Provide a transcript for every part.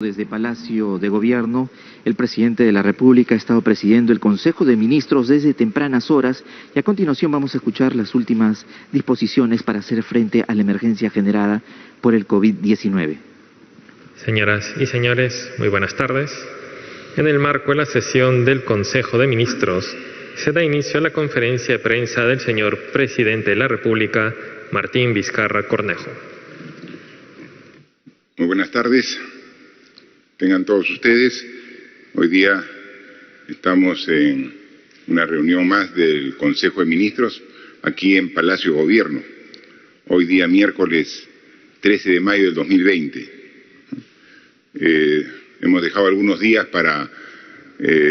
Desde Palacio de Gobierno, el presidente de la República ha estado presidiendo el Consejo de Ministros desde tempranas horas y a continuación vamos a escuchar las últimas disposiciones para hacer frente a la emergencia generada por el COVID-19. Señoras y señores, muy buenas tardes. En el marco de la sesión del Consejo de Ministros, se da inicio a la conferencia de prensa del señor presidente de la República, Martín Vizcarra Cornejo. Muy buenas tardes. Tengan todos ustedes. Hoy día estamos en una reunión más del Consejo de Ministros aquí en Palacio de Gobierno. Hoy día miércoles 13 de mayo del 2020. Hemos dejado algunos días para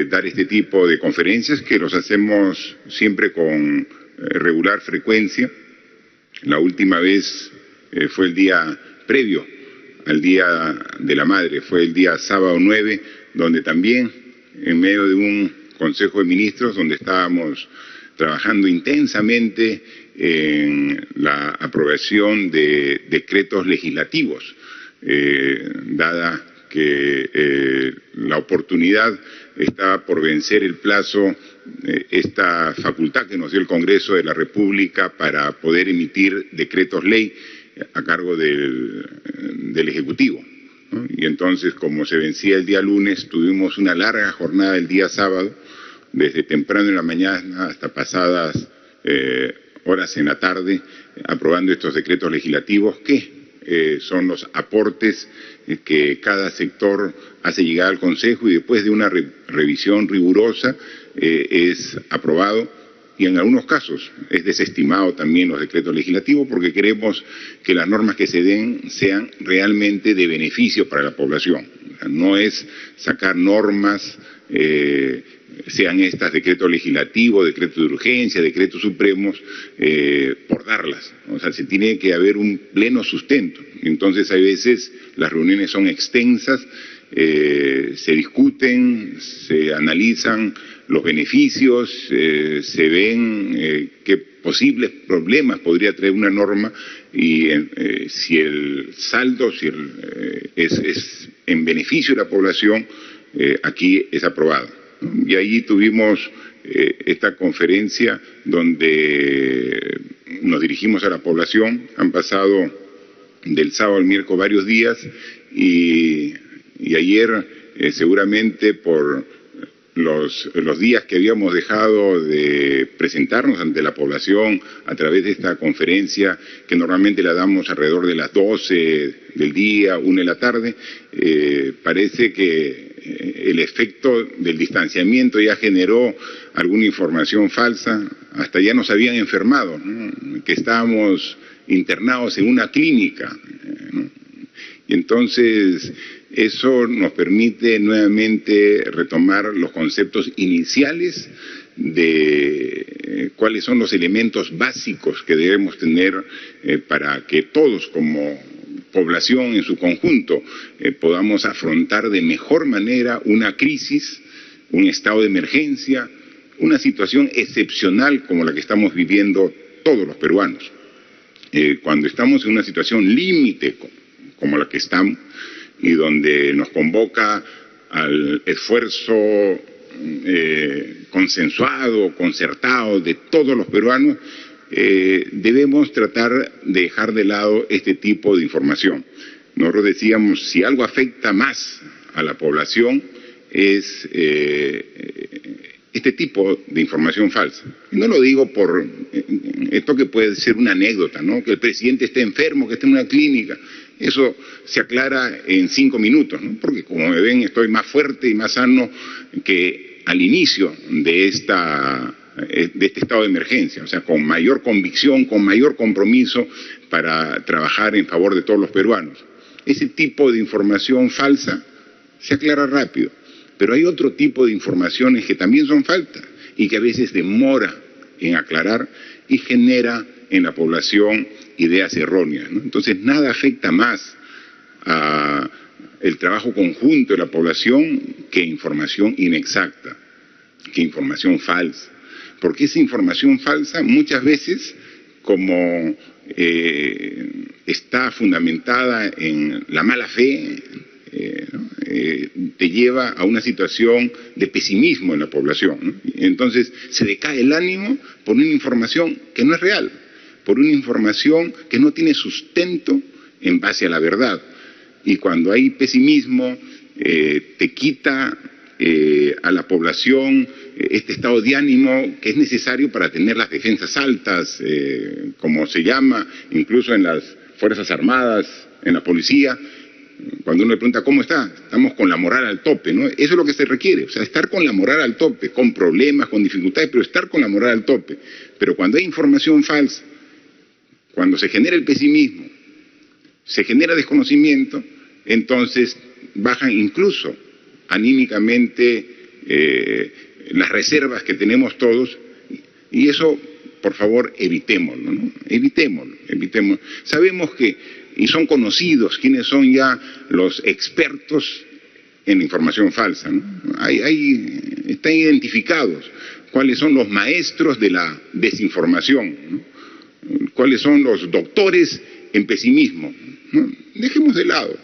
dar este tipo de conferencias que los hacemos siempre con regular frecuencia. La última vez fue el día previo al Día de la Madre, fue el día sábado 9, donde también, en medio de un Consejo de Ministros, donde estábamos trabajando intensamente en la aprobación de decretos legislativos, dada que la oportunidad estaba por vencer el plazo, esta facultad que nos dio el Congreso de la República para poder emitir decretos ley a cargo del Ejecutivo, ¿no? Y entonces, como se vencía el día lunes, tuvimos una larga jornada el día sábado, desde temprano en la mañana hasta pasadas horas en la tarde, aprobando estos decretos legislativos que son los aportes que cada sector hace llegar al Consejo y después de una revisión rigurosa es aprobado. Y en algunos casos es desestimado también los decretos legislativos porque queremos que las normas que se den sean realmente de beneficio para la población. O sea, no es sacar normas, sean estas decretos legislativos, decretos de urgencia, decretos supremos, por darlas. O sea, se tiene que haber un pleno sustento. Entonces, hay veces las reuniones son extensas, se discuten, se analizan los beneficios, se ven qué posibles problemas podría traer una norma y si el saldo es en beneficio de la población, aquí es aprobado. Y ahí tuvimos esta conferencia donde nos dirigimos a la población. Han pasado del sábado al miércoles varios días y ayer seguramente por los días que habíamos dejado de presentarnos ante la población a través de esta conferencia, que normalmente la damos alrededor de las 12 del día, 1 de la tarde, parece que el efecto del distanciamiento ya generó alguna información falsa, hasta ya nos habían enfermado, ¿no? Que estábamos internados en una clínica, ¿no? Y entonces eso nos permite nuevamente retomar los conceptos iniciales de cuáles son los elementos básicos que debemos tener para que todos como población en su conjunto podamos afrontar de mejor manera una crisis, un estado de emergencia, una situación excepcional como la que estamos viviendo todos los peruanos. Cuando estamos en una situación límite como la que estamos, y donde nos convoca al esfuerzo consensuado, concertado de todos los peruanos, debemos tratar de dejar de lado este tipo de información. Nosotros decíamos, si algo afecta más a la población es este tipo de información falsa. Y no lo digo por esto que puede ser una anécdota, ¿no? Que el presidente esté enfermo, que esté en una clínica. Eso se aclara en 5 minutos, ¿no? Porque como me ven estoy más fuerte y más sano que al inicio de este estado de emergencia, o sea, con mayor convicción, con mayor compromiso para trabajar en favor de todos los peruanos. Ese tipo de información falsa se aclara rápido, pero hay otro tipo de informaciones que también son falsas y que a veces demora en aclarar y genera en la población ideas erróneas, ¿no? Entonces nada afecta más a el trabajo conjunto de la población que información inexacta, que información falsa. Porque esa información falsa muchas veces, como está fundamentada en la mala fe, ¿no? Te lleva a una situación de pesimismo en la población, ¿no? Entonces se decae el ánimo por una información que no es real, por una información que no tiene sustento en base a la verdad. Y cuando hay pesimismo, te quita a la población este estado de ánimo que es necesario para tener las defensas altas, como se llama incluso en las Fuerzas Armadas, en la policía. Cuando uno le pregunta ¿cómo está? Estamos con la moral al tope, ¿no? Eso es lo que se requiere, o sea, estar con la moral al tope, con problemas, con dificultades, pero estar con la moral al tope. Pero cuando hay información falsa, cuando se genera el pesimismo, se genera desconocimiento, entonces bajan incluso anímicamente las reservas que tenemos todos, y eso, por favor, evitémoslo, ¿no? Evitémoslo. Sabemos que, y son conocidos quiénes son ya los expertos en información falsa, ¿no? Están identificados cuáles son los maestros de la desinformación, ¿no? Cuáles son los doctores en pesimismo, ¿no? Dejemos de lado,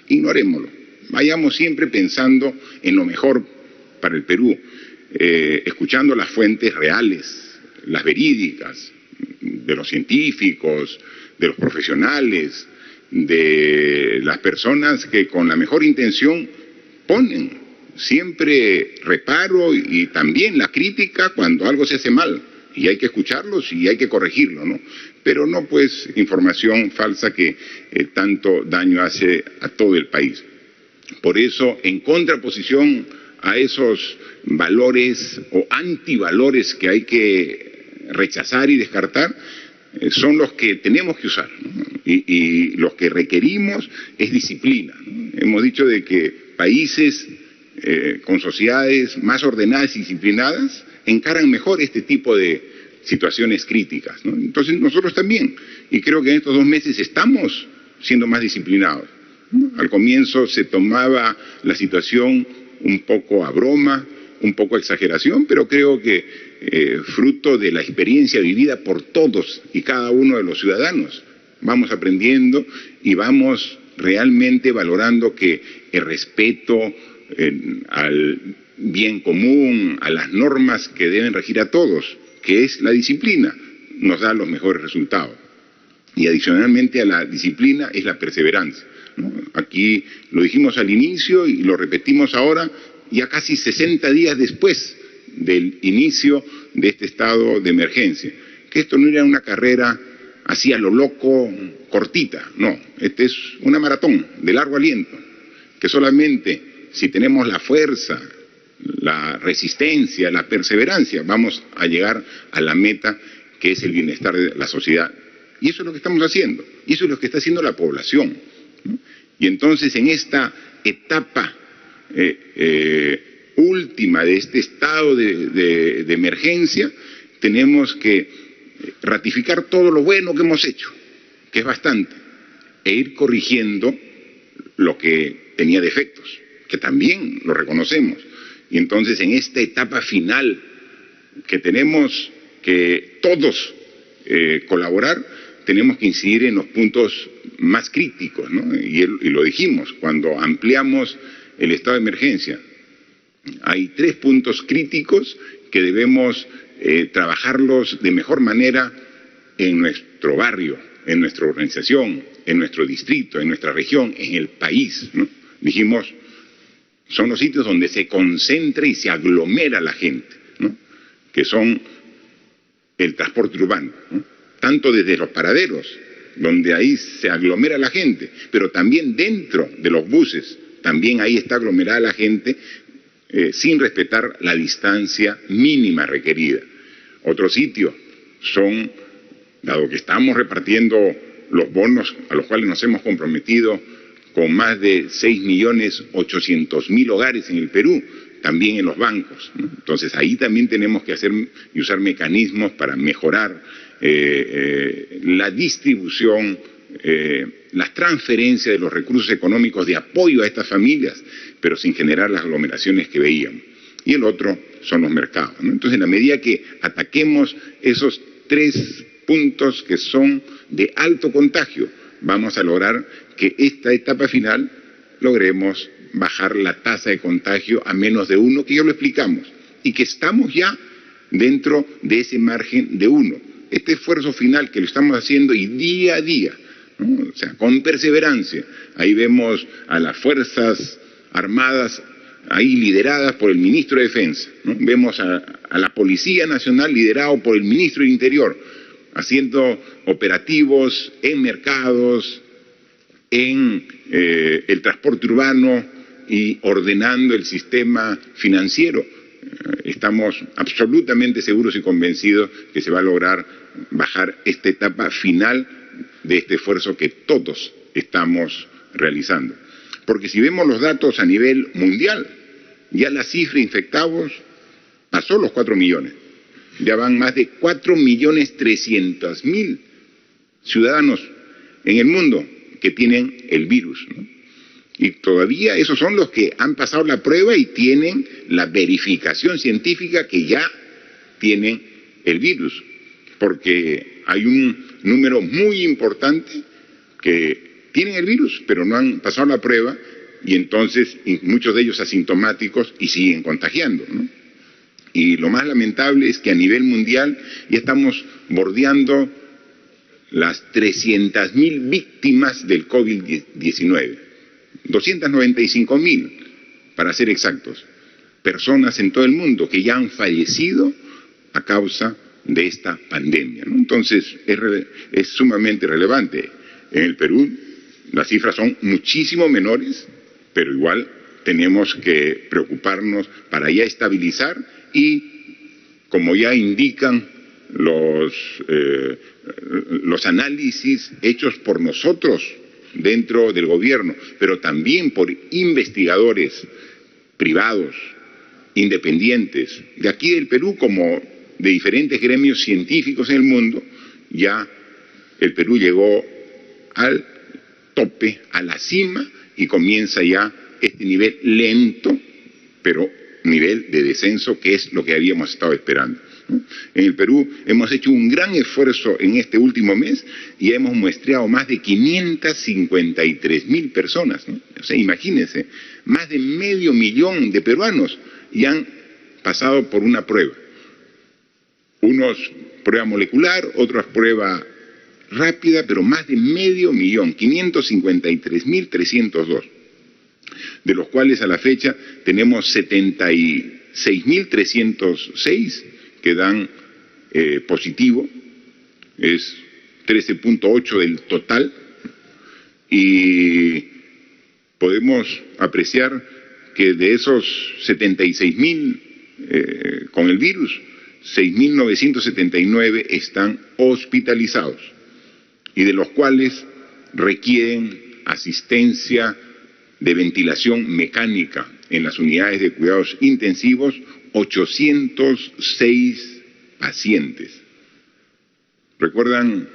ignorémoslo, vayamos siempre pensando en lo mejor para el Perú, escuchando las fuentes reales, las verídicas, de los científicos, de los profesionales, de las personas que con la mejor intención ponen siempre reparo y también la crítica cuando algo se hace mal, y hay que escucharlos y hay que corregirlo, ¿no? Pero no pues información falsa que tanto daño hace a todo el país. Por eso, en contraposición a esos valores o antivalores que hay que rechazar y descartar, son los que tenemos que usar, ¿no? Y los que requerimos es disciplina, ¿no? Hemos dicho de que países con sociedades más ordenadas y disciplinadas encaran mejor este tipo de situaciones críticas, ¿no? Entonces nosotros también, y creo que en estos 2 meses estamos siendo más disciplinados, ¿no? Al comienzo se tomaba la situación un poco a broma, un poco a exageración, pero creo que fruto de la experiencia vivida por todos y cada uno de los ciudadanos, vamos aprendiendo y vamos realmente valorando que el respeto al bien común, a las normas que deben regir a todos, que es la disciplina, nos da los mejores resultados. Y adicionalmente a la disciplina es la perseverancia, ¿no? Aquí lo dijimos al inicio y lo repetimos ahora, ya casi 60 días después del inicio de este estado de emergencia, que esto no era una carrera así a lo loco, cortita, no, este es una maratón de largo aliento, que solamente si tenemos la fuerza, la resistencia, la perseverancia, vamos a llegar a la meta que es el bienestar de la sociedad. Y eso es lo que estamos haciendo, y eso es lo que está haciendo la población, ¿no? Y entonces en esta etapa última de este estado de emergencia, tenemos que ratificar todo lo bueno que hemos hecho, que es bastante, e ir corrigiendo lo que tenía defectos, que también lo reconocemos. Y entonces en esta etapa final que tenemos que todos colaborar, tenemos que incidir en los puntos más críticos, ¿no? Y lo dijimos cuando ampliamos el estado de emergencia. Hay 3 puntos críticos que debemos trabajarlos de mejor manera en nuestro barrio, en nuestra organización, en nuestro distrito, en nuestra región, en el país, ¿no? Dijimos, son los sitios donde se concentra y se aglomera la gente, ¿no? Que son el transporte urbano, ¿no? Tanto desde los paraderos, donde ahí se aglomera la gente, pero también dentro de los buses, también ahí está aglomerada la gente, sin respetar la distancia mínima requerida. Otro sitio son, dado que estamos repartiendo los bonos a los cuales nos hemos comprometido con más de 6.800.000 hogares en el Perú, también en los bancos, ¿no? Entonces ahí también tenemos que hacer y usar mecanismos para mejorar la distribución, las transferencias de los recursos económicos de apoyo a estas familias, pero sin generar las aglomeraciones que veíamos. Y el otro son los mercados, ¿no? Entonces, en la medida que ataquemos esos 3 puntos que son de alto contagio, vamos a lograr que esta etapa final logremos bajar la tasa de contagio a menos de 1, que ya lo explicamos, y que estamos ya dentro de ese margen de 1. Este esfuerzo final que lo estamos haciendo y día a día, ¿no? O sea, con perseverancia. Ahí vemos a las Fuerzas Armadas ahí lideradas por el Ministro de Defensa, ¿no? Vemos a la Policía Nacional liderado por el Ministro del Interior, haciendo operativos en mercados, en el transporte urbano y ordenando el sistema financiero. Estamos absolutamente seguros y convencidos que se va a lograr bajar esta etapa final de este esfuerzo que todos estamos realizando. Porque si vemos los datos a nivel mundial, ya la cifra de infectados pasó los 4 millones. Ya van más de 4.300.000 ciudadanos en el mundo que tienen el virus, ¿no? Y todavía esos son los que han pasado la prueba y tienen la verificación científica que ya tienen el virus. Porque hay un número muy importante que tienen el virus, pero no han pasado la prueba, y entonces muchos de ellos asintomáticos y siguen contagiando, ¿no? Y lo más lamentable es que a nivel mundial ya estamos bordeando las 300.000 víctimas del COVID-19. 295.000, para ser exactos, personas en todo el mundo que ya han fallecido a causa de esta pandemia, ¿no? Entonces es sumamente relevante. En el Perú las cifras son muchísimo menores, pero igual tenemos que preocuparnos para ya estabilizar y, como ya indican los análisis hechos por nosotros dentro del gobierno, pero también por investigadores privados, independientes, de aquí del Perú como de diferentes gremios científicos en el mundo, ya el Perú llegó al tope, a la cima, y comienza ya este nivel lento, pero nivel de descenso, que es lo que habíamos estado esperando, ¿no? En el Perú hemos hecho un gran esfuerzo en este último mes y hemos muestreado más de 553.000 personas, ¿no? O sea, imagínense, más de 500.000 de peruanos ya han pasado por una prueba. Unos prueba molecular, otros prueba rápida, pero más de 500.000, 553.302, de los cuales a la fecha tenemos 76.306 que dan positivo, es 13.8 del total, y podemos apreciar que de esos 76.000 con el virus, 6.979 están hospitalizados, y de los cuales requieren asistencia de ventilación mecánica en las unidades de cuidados intensivos, 806 pacientes. Recuerdan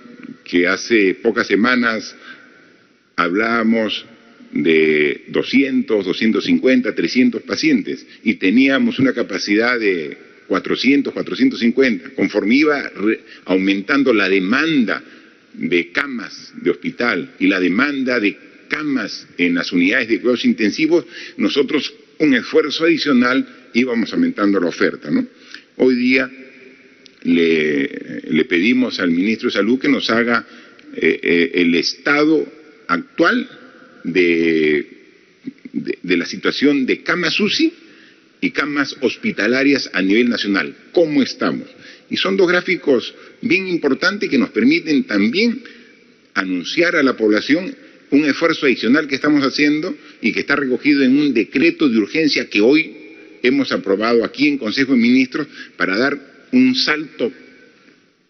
que hace pocas semanas hablábamos de 200, 250, 300 pacientes y teníamos una capacidad de 400, 450. Conforme iba aumentando la demanda de camas de hospital y la demanda de camas en las unidades de cuidados intensivos, nosotros un esfuerzo adicional íbamos aumentando la oferta, ¿no? Hoy día le pedimos al Ministro de Salud que nos haga el estado actual de la situación de camas UCI y camas hospitalarias a nivel nacional. ¿Cómo estamos? Y son dos gráficos bien importantes que nos permiten también anunciar a la población un esfuerzo adicional que estamos haciendo y que está recogido en un decreto de urgencia que hoy hemos aprobado aquí en Consejo de Ministros para dar un salto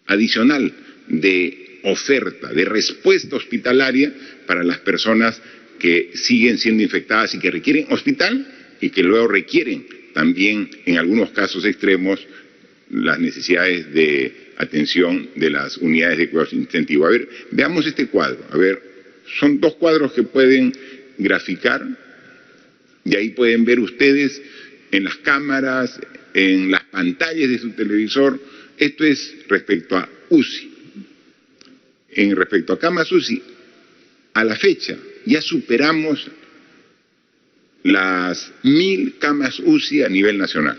adicional de oferta, de respuesta hospitalaria para las personas que siguen siendo infectadas y que requieren hospital y que luego requieren también, en algunos casos extremos, las necesidades de atención de las unidades de cuidados intensivos. A ver, veamos este cuadro. A ver, son dos cuadros que pueden graficar y ahí pueden ver ustedes en las cámaras, en las pantallas de su televisor. Esto es respecto a UCI. Respecto a camas UCI, a la fecha ya superamos las 1000 camas UCI a nivel nacional.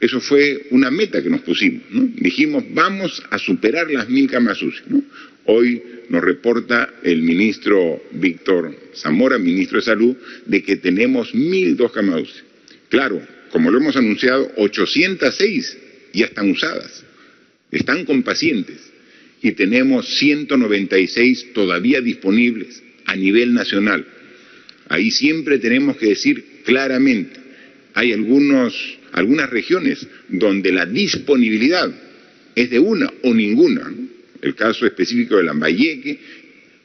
Eso fue una meta que nos pusimos, ¿no? Dijimos, vamos a superar las 1000 camas UCI, ¿no? Hoy nos reporta el ministro Víctor Zamora, ministro de Salud, de que tenemos 1002 camas UCI. Claro, como lo hemos anunciado, 806 ya están usadas, están con pacientes, y tenemos 196 todavía disponibles a nivel nacional. Ahí siempre tenemos que decir claramente, hay algunas regiones donde la disponibilidad es de una o ninguna, ¿no? El caso específico de Lambayeque,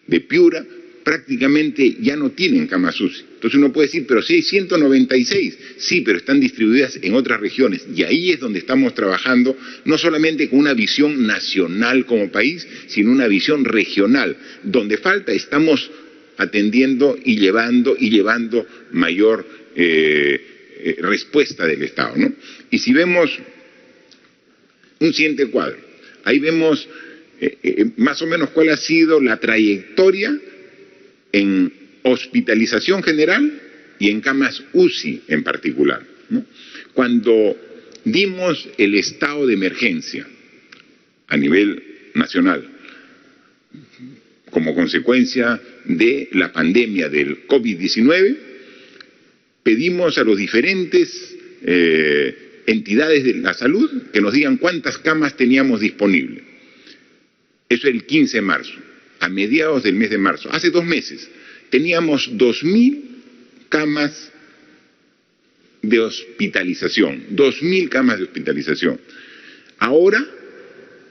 de Piura, prácticamente ya no tienen camas UCI. Entonces uno puede decir, pero si hay 196, sí, pero están distribuidas en otras regiones. Y ahí es donde estamos trabajando, no solamente con una visión nacional como país, sino una visión regional. Donde falta, estamos atendiendo y llevando mayor respuesta del Estado, ¿no? Y si vemos un siguiente cuadro, ahí vemos más o menos cuál ha sido la trayectoria en hospitalización general y en camas UCI en particular, ¿no? Cuando dimos el estado de emergencia a nivel nacional como consecuencia de la pandemia del COVID-19, pedimos a los diferentes entidades de la salud que nos digan cuántas camas teníamos disponibles. Eso es el 15 de marzo, a mediados del mes de marzo. Hace 2 meses teníamos 2000 camas de hospitalización, 2000 camas de hospitalización. Ahora,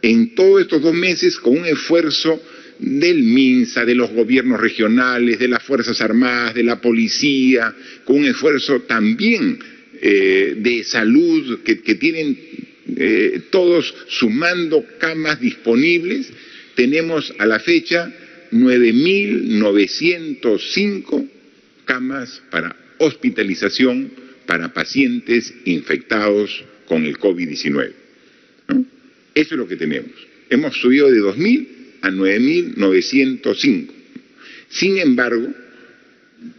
en todos estos 2 meses, con un esfuerzo del MINSA, de los gobiernos regionales, de las Fuerzas Armadas, de la policía, con un esfuerzo también de salud, que tienen todos sumando camas disponibles, tenemos a la fecha 9.905 camas para hospitalización para pacientes infectados con el COVID-19, ¿no? Eso es lo que tenemos. Hemos subido de 2.000 a 9.905. Sin embargo,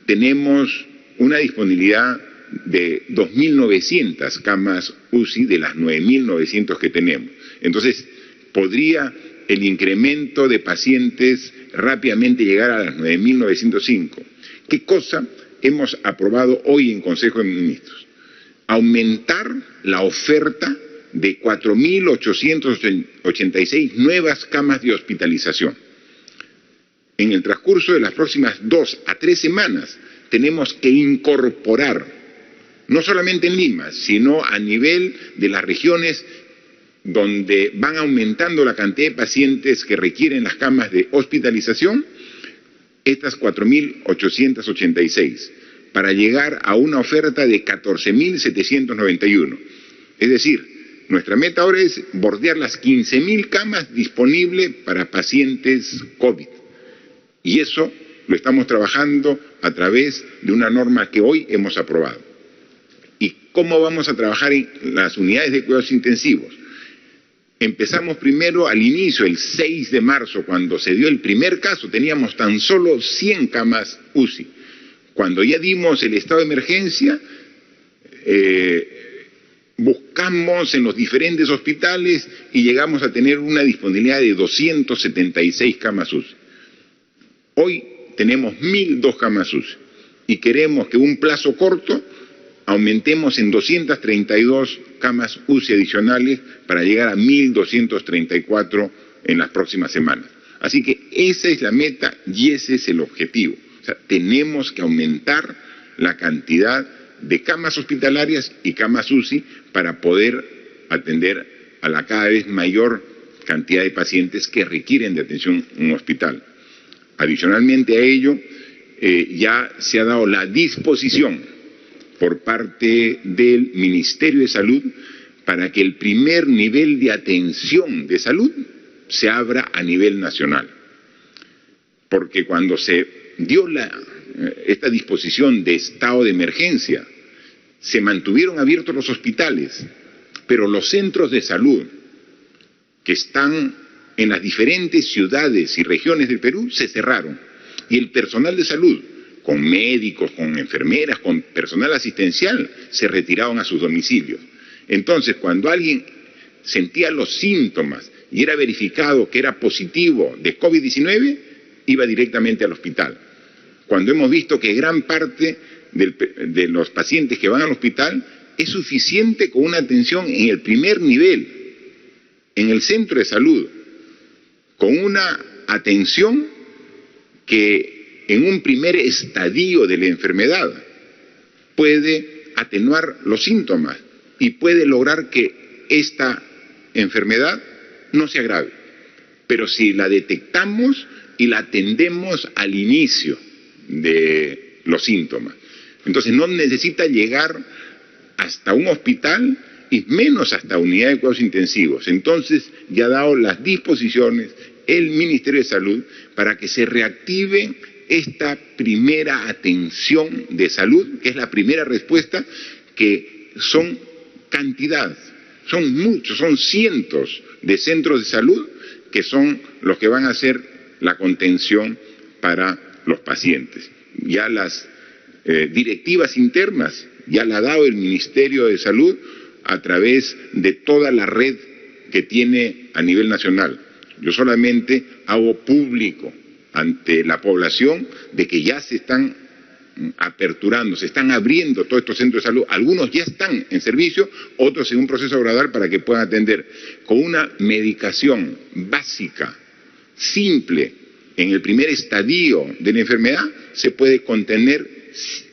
tenemos una disponibilidad de 2.900 camas UCI de las 9.900 que tenemos. Entonces, podría el incremento de pacientes rápidamente llegar a las 9.905. ¿Qué cosa hemos aprobado hoy en Consejo de Ministros? Aumentar la oferta de 4.886 nuevas camas de hospitalización. En el transcurso de las próximas 2 a 3 semanas tenemos que incorporar, no solamente en Lima, sino a nivel de las regiones donde van aumentando la cantidad de pacientes que requieren las camas de hospitalización, estas 4.886, para llegar a una oferta de 14.791. Es decir, nuestra meta ahora es bordear las 15.000 camas disponibles para pacientes COVID. Y eso lo estamos trabajando a través de una norma que hoy hemos aprobado. ¿Y cómo vamos a trabajar en las unidades de cuidados intensivos? Empezamos primero al inicio, el 6 de marzo, cuando se dio el primer caso, teníamos tan solo 100 camas UCI. Cuando ya dimos el estado de emergencia, buscamos en los diferentes hospitales y llegamos a tener una disponibilidad de 276 camas UCI. Hoy tenemos 1.002 camas UCI y queremos que en un plazo corto aumentemos en 232 camas UCI adicionales para llegar a 1.234 en las próximas semanas. Así que esa es la meta y ese es el objetivo. O sea, tenemos que aumentar la cantidad de camas hospitalarias y camas UCI para poder atender a la cada vez mayor cantidad de pacientes que requieren de atención en un hospital. Adicionalmente a ello, ya se ha dado la disposición por parte del Ministerio de Salud para que el primer nivel de atención de salud se abra a nivel nacional. Porque cuando se dio esta disposición de estado de emergencia, se mantuvieron abiertos los hospitales, pero los centros de salud que están en las diferentes ciudades y regiones del Perú se cerraron. Y el personal de salud con médicos, con enfermeras, con personal asistencial, se retiraban a sus domicilios. Entonces, cuando alguien sentía los síntomas y era verificado que era positivo de COVID-19, iba directamente al hospital. Cuando hemos visto que gran parte de los pacientes que van al hospital es suficiente con una atención en el primer nivel, en el centro de salud, con una atención que en un primer estadio de la enfermedad puede atenuar los síntomas y puede lograr que esta enfermedad no se agrave. Pero si la detectamos y la atendemos al inicio de los síntomas, entonces no necesita llegar hasta un hospital y menos hasta unidad de cuidados intensivos. Entonces ya ha dado las disposiciones el Ministerio de Salud para que se reactive esta primera atención de salud, que es la primera respuesta, que son cantidades, son muchos, son cientos de centros de salud que son los que van a hacer la contención para los pacientes. Ya las directivas internas ya la ha dado el Ministerio de Salud a través de toda la red que tiene a nivel nacional. Yo solamente hago público ante la población de que ya se están aperturando, se están abriendo todos estos centros de salud. Algunos ya están en servicio, otros en un proceso gradual para que puedan atender con una medicación básica, simple, en el primer estadio de la enfermedad, se puede contener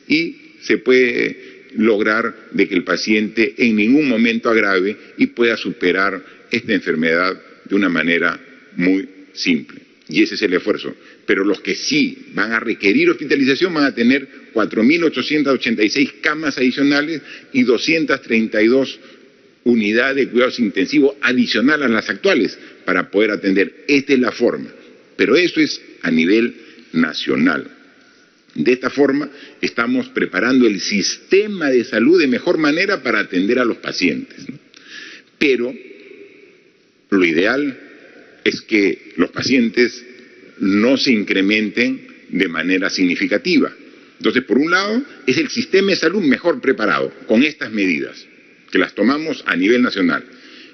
y se puede lograr de que el paciente en ningún momento agrave y pueda superar esta enfermedad de una manera muy simple. Y ese es el esfuerzo. Pero los que sí van a requerir hospitalización van a tener 4.886 camas adicionales y 232 unidades de cuidados intensivos adicionales a las actuales para poder atender. Esta es la forma. Pero eso es a nivel nacional. De esta forma estamos preparando el sistema de salud de mejor manera para atender a los pacientes, ¿no? Pero lo ideal es que los pacientes no se incrementen de manera significativa. Entonces, por un lado, es el sistema de salud mejor preparado con estas medidas, que las tomamos a nivel nacional.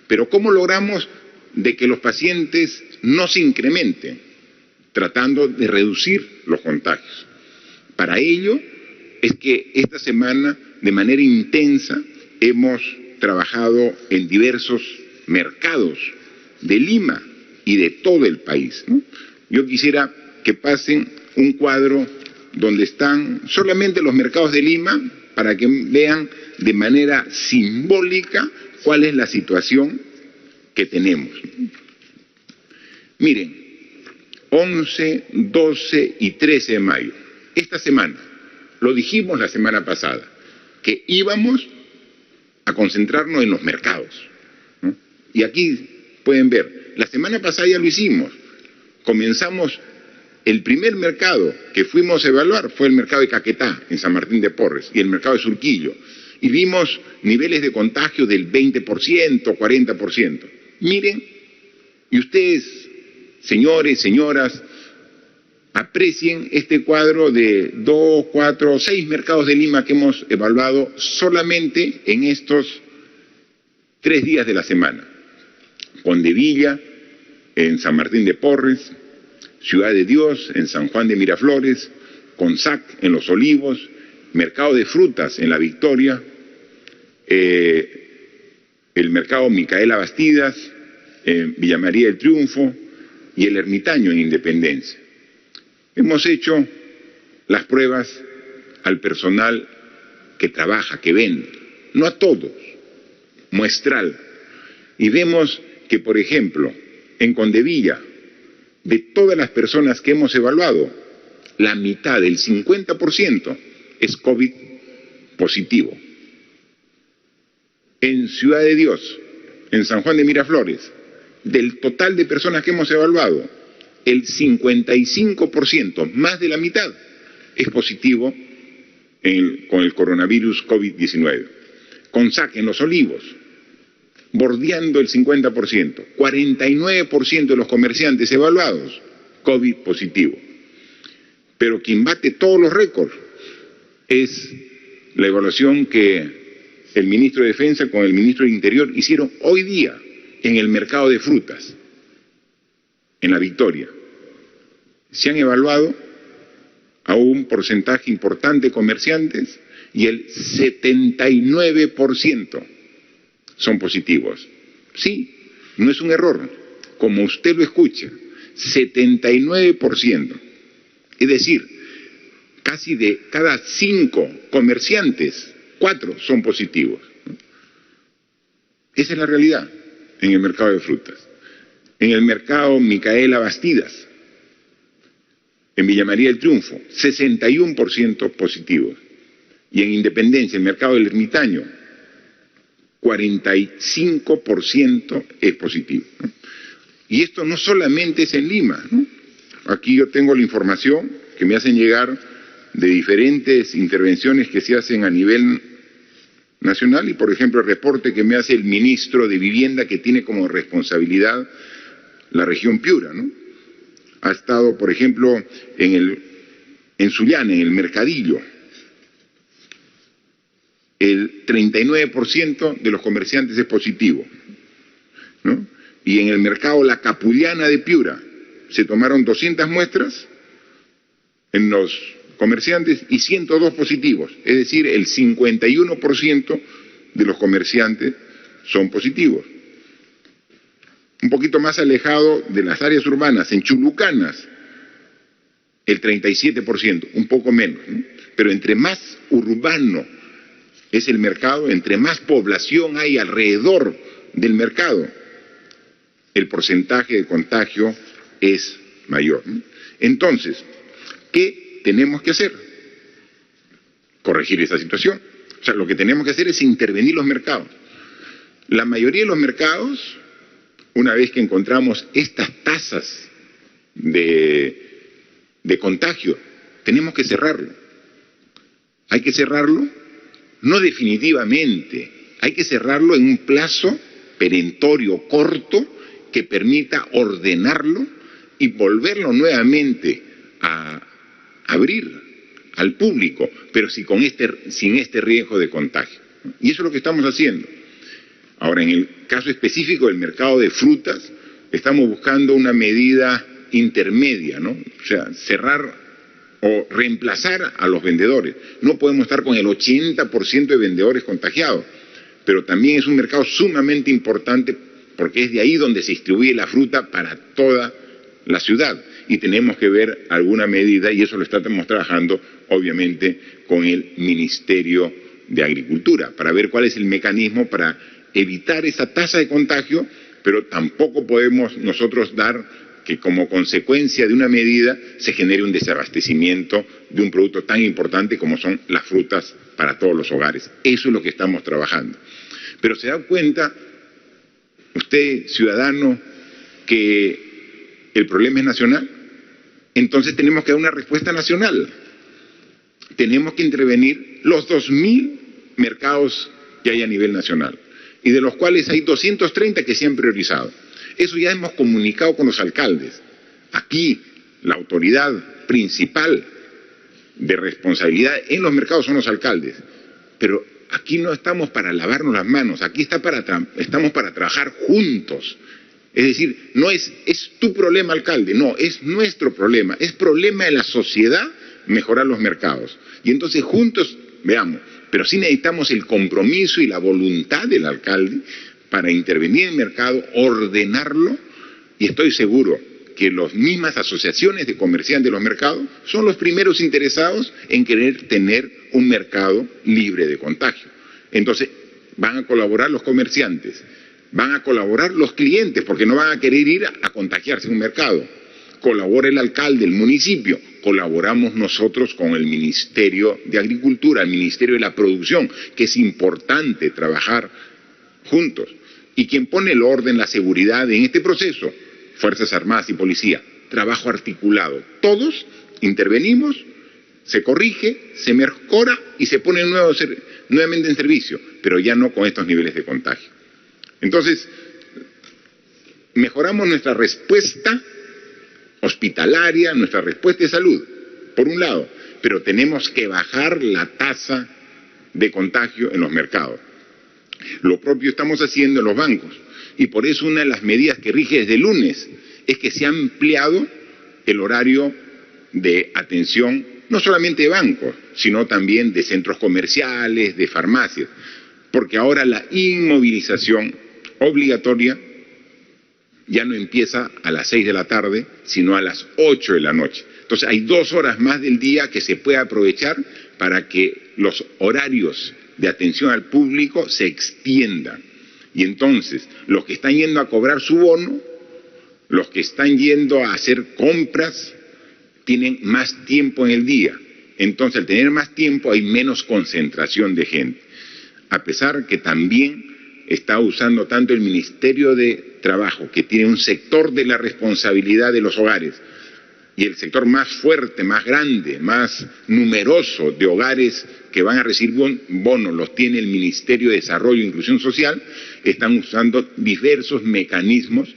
Pero ¿cómo logramos de que los pacientes no se incrementen? Tratando de reducir los contagios. Para ello es que esta semana, de manera intensa, hemos trabajado en diversos mercados de Lima y de todo el país, ¿no? Yo quisiera que pasen un cuadro donde están solamente los mercados de Lima para que vean de manera simbólica cuál es la situación que tenemos. Miren, 11, 12 y 13 de mayo. Esta semana, lo dijimos la semana pasada, que íbamos a concentrarnos en los mercados, ¿no? Y aquí pueden ver, la semana pasada ya lo hicimos. Comenzamos, el primer mercado que fuimos a evaluar fue el mercado de Caquetá, en San Martín de Porres, y el mercado de Surquillo. Y vimos niveles de contagio del 20%, 40%. Miren, y ustedes, señores, señoras, aprecien este cuadro de 2, 4, 6 mercados de Lima que hemos evaluado solamente en estos 3 días de la semana. Condevilla, en San Martín de Porres, Ciudad de Dios, en San Juan de Miraflores, Consac, en Los Olivos, Mercado de Frutas, en La Victoria, el Mercado Micaela Bastidas, en Villa María del Triunfo y el Ermitaño, en Independencia. Hemos hecho las pruebas al personal que trabaja, que vende, no a todos, muestral. Y vemos que, por ejemplo, en Condevilla, de todas las personas que hemos evaluado, la mitad, el 50%, es COVID positivo. En Ciudad de Dios, en San Juan de Miraflores, del total de personas que hemos evaluado, el 55%, más de la mitad, es positivo con el coronavirus COVID-19. Consac, en Los Olivos, bordeando el 50%, 49% de los comerciantes evaluados, COVID positivo. Pero quien bate todos los récords es la evaluación que el ministro de Defensa con el ministro de Interior hicieron hoy día en el mercado de frutas, en La Victoria. Se han evaluado a un porcentaje importante de comerciantes y el 79% son positivos. Sí, no es un error, como usted lo escucha, 79%. Es decir, casi de cada 5 comerciantes, 4 son positivos. Esa es la realidad en el mercado de frutas. En el mercado Micaela Bastidas, en Villa María del Triunfo, 61% positivos. Y en Independencia, el mercado del Ermitaño, 45% es positivo. Y esto no solamente es en Lima, ¿no? Aquí yo tengo la información que me hacen llegar de diferentes intervenciones que se hacen a nivel nacional y, por ejemplo, el reporte que me hace el ministro de Vivienda, que tiene como responsabilidad la región Piura, ¿no? Ha estado, por ejemplo, en Sullana, en el Mercadillo. El 39% de los comerciantes es positivo, ¿no? Y en el mercado La Capullana de Piura se tomaron 200 muestras en los comerciantes y 102 positivos, es decir, el 51% de los comerciantes son positivos. Un poquito más alejado de las áreas urbanas, en Chulucanas, el 37%, un poco menos, ¿no? Pero entre más urbano es el mercado, entre más población hay alrededor del mercado, el porcentaje de contagio es mayor, ¿no? Entonces, ¿qué tenemos que hacer? Corregir esa situación. O sea, lo que tenemos que hacer es intervenir los mercados. La mayoría de los mercados, una vez que encontramos estas tasas de contagio, tenemos que cerrarlo. Hay que cerrarlo, no definitivamente, hay que cerrarlo en un plazo perentorio corto que permita ordenarlo y volverlo nuevamente a abrir al público, pero sin este riesgo de contagio. Y eso es lo que estamos haciendo. Ahora, en el caso específico del mercado de frutas, estamos buscando una medida intermedia, ¿no? O sea, cerrar o reemplazar a los vendedores. No podemos estar con el 80% de vendedores contagiados, pero también es un mercado sumamente importante porque es de ahí donde se distribuye la fruta para toda la ciudad. Y tenemos que ver alguna medida, y eso lo estamos trabajando, obviamente, con el Ministerio de Agricultura, para ver cuál es el mecanismo para evitar esa tasa de contagio, pero tampoco podemos nosotros dar que como consecuencia de una medida se genere un desabastecimiento de un producto tan importante como son las frutas para todos los hogares. Eso es lo que estamos trabajando. Pero se da cuenta, usted, ciudadano, que el problema es nacional. Entonces tenemos que dar una respuesta nacional. Tenemos que intervenir los 2.000 mercados que hay a nivel nacional, y de los cuales hay 230 que se han priorizado. Eso ya hemos comunicado con los alcaldes. Aquí la autoridad principal de responsabilidad en los mercados son los alcaldes. Pero aquí no estamos para lavarnos las manos, aquí estamos para trabajar juntos. Es decir, no es tu problema, alcalde, no, es nuestro problema, es problema de la sociedad mejorar los mercados. Y entonces juntos, veamos, pero sí necesitamos el compromiso y la voluntad del alcalde para intervenir en el mercado, ordenarlo, y estoy seguro que las mismas asociaciones de comerciantes de los mercados son los primeros interesados en querer tener un mercado libre de contagio. Entonces, van a colaborar los comerciantes, van a colaborar los clientes, porque no van a querer ir a contagiarse en un mercado. Colabora el alcalde, el municipio, colaboramos nosotros con el Ministerio de Agricultura, el Ministerio de la Producción, que es importante trabajar juntos. Y quien pone el orden, la seguridad en este proceso, Fuerzas Armadas y Policía, trabajo articulado. Todos intervenimos, se corrige, se mejora y se pone nuevamente en servicio, pero ya no con estos niveles de contagio. Entonces, mejoramos nuestra respuesta hospitalaria, nuestra respuesta de salud, por un lado, pero tenemos que bajar la tasa de contagio en los mercados. Lo propio estamos haciendo en los bancos, y por eso una de las medidas que rige desde el lunes es que se ha ampliado el horario de atención, no solamente de bancos, sino también de centros comerciales, de farmacias, porque ahora la inmovilización obligatoria ya no empieza a las 6 de la tarde, sino a las 8 de la noche. Entonces hay 2 horas más del día que se puede aprovechar para que los horarios de atención al público se extiendan. Y entonces, los que están yendo a cobrar su bono, los que están yendo a hacer compras, tienen más tiempo en el día. Entonces, al tener más tiempo, hay menos concentración de gente. A pesar que también está usando tanto el Ministerio de Trabajo, que tiene un sector de la responsabilidad de los hogares, y el sector más fuerte, más grande, más numeroso de hogares que van a recibir bonos los tiene el Ministerio de Desarrollo e Inclusión Social, están usando diversos mecanismos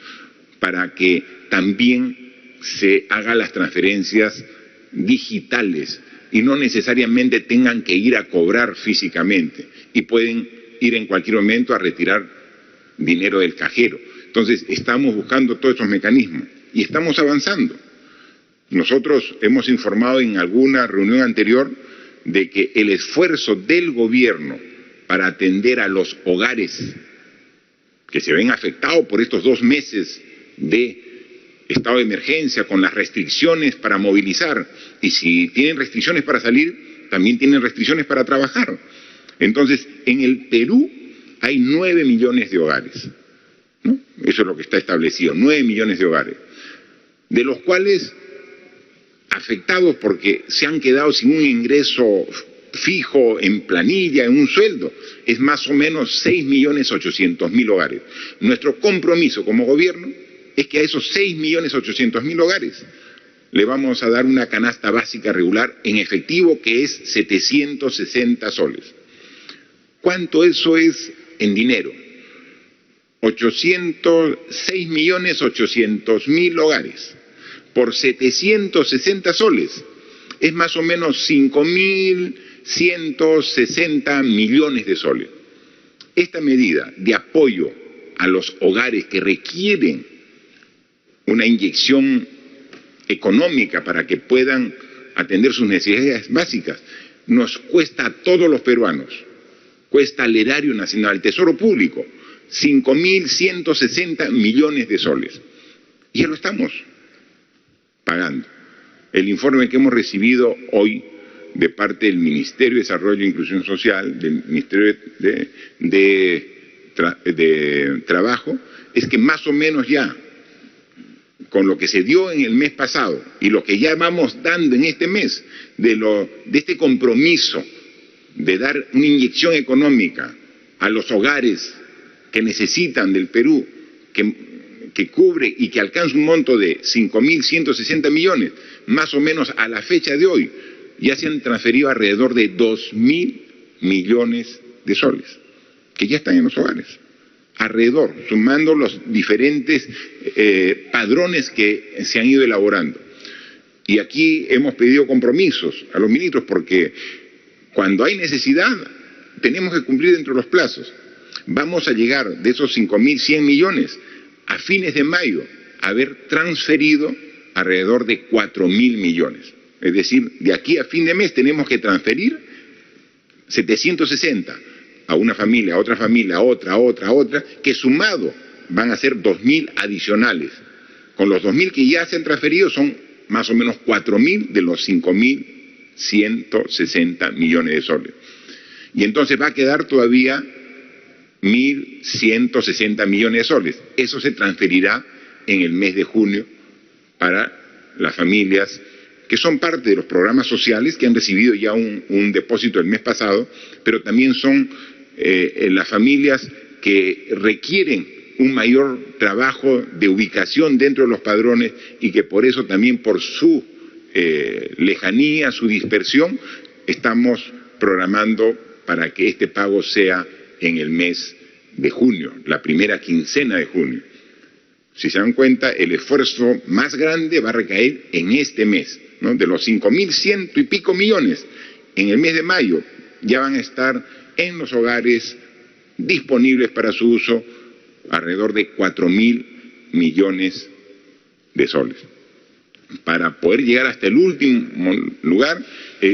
para que también se hagan las transferencias digitales y no necesariamente tengan que ir a cobrar físicamente y pueden ir en cualquier momento a retirar dinero del cajero. Entonces estamos buscando todos esos mecanismos y estamos avanzando. Nosotros hemos informado en alguna reunión anterior de que el esfuerzo del gobierno para atender a los hogares que se ven afectados por estos 2 meses de estado de emergencia con las restricciones para movilizar, y si tienen restricciones para salir, también tienen restricciones para trabajar. Entonces, en el Perú hay 9 millones de hogares, ¿no? Eso es lo que está establecido, 9 millones de hogares, de los cuales afectados porque se han quedado sin un ingreso fijo en planilla, en un sueldo, es más o menos 6.800.000 hogares. Nuestro compromiso como gobierno es que a esos 6.800.000 hogares le vamos a dar una canasta básica regular en efectivo que es 760 soles. ¿Cuánto eso es en dinero? 6.800.000 hogares por 760 soles. Es más o menos 5.160 millones de soles. Esta medida de apoyo a los hogares que requieren una inyección económica para que puedan atender sus necesidades básicas, nos cuesta a todos los peruanos, cuesta al erario nacional, al Tesoro Público, 5.160 millones de soles. Y ya lo estamos pagando. El informe que hemos recibido hoy de parte del Ministerio de Desarrollo e Inclusión Social, del Ministerio de Trabajo, es que más o menos ya, con lo que se dio en el mes pasado y lo que ya vamos dando en este mes, de este compromiso de dar una inyección económica a los hogares que necesitan del Perú, que cubre y que alcanza un monto de 5.160 millones, más o menos a la fecha de hoy, ya se han transferido alrededor de 2.000 millones de soles, que ya están en los hogares, alrededor, sumando los diferentes padrones que se han ido elaborando. Y aquí hemos pedido compromisos a los ministros, porque cuando hay necesidad tenemos que cumplir dentro de los plazos. Vamos a llegar de esos 5.100 millones a fines de mayo a haber transferido alrededor de 4.000 millones. Es decir, de aquí a fin de mes tenemos que transferir 760 a una familia, a otra familia, a otra, que sumado van a ser 2.000 adicionales. Con los 2.000 que ya se han transferido son más o menos 4.000 de los 5.160 millones de soles. Y entonces va a quedar todavía 1.160 millones de soles. Eso se transferirá en el mes de junio para las familias que son parte de los programas sociales que han recibido ya un depósito el mes pasado, pero también son las familias que requieren un mayor trabajo de ubicación dentro de los padrones y que por eso también por su lejanía, su dispersión, estamos programando para que este pago sea en el mes de junio, la primera quincena de junio. Si se dan cuenta, el esfuerzo más grande va a recaer en este mes, ¿no? De los 5.100 y pico millones, en el mes de mayo ya van a estar en los hogares disponibles para su uso alrededor de 4.000 millones de soles. Para poder llegar hasta el último lugar,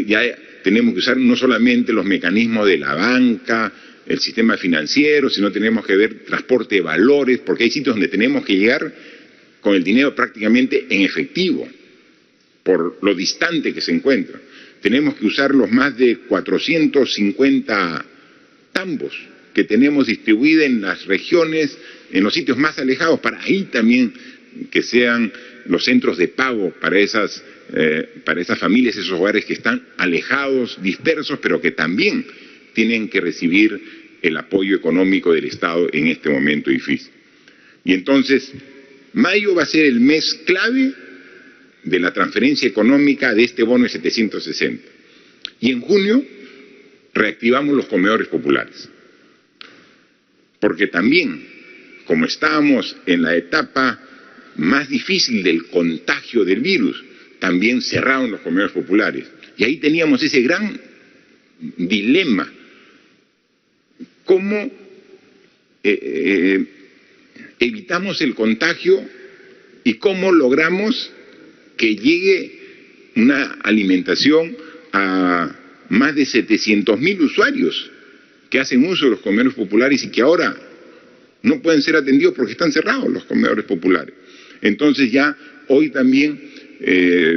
ya tenemos que usar no solamente los mecanismos de la banca, el sistema financiero, sino tenemos que ver transporte de valores, porque hay sitios donde tenemos que llegar con el dinero prácticamente en efectivo, por lo distante que se encuentra. Tenemos que usar los más de 450 tambos que tenemos distribuidos en las regiones, en los sitios más alejados, para ahí también que sean los centros de pago para esas familias, esos hogares que están alejados, dispersos, pero que también tienen que recibir el apoyo económico del Estado en este momento difícil. Y entonces, mayo va a ser el mes clave de la transferencia económica de este bono de 760. Y en junio reactivamos los comedores populares. Porque también, como estábamos en la etapa más difícil del contagio del virus, también cerraron los comedores populares. Y ahí teníamos ese gran dilema. ¿Cómo evitamos el contagio y cómo logramos que llegue una alimentación a más de 700.000 usuarios que hacen uso de los comedores populares y que ahora no pueden ser atendidos porque están cerrados los comedores populares? Entonces ya hoy también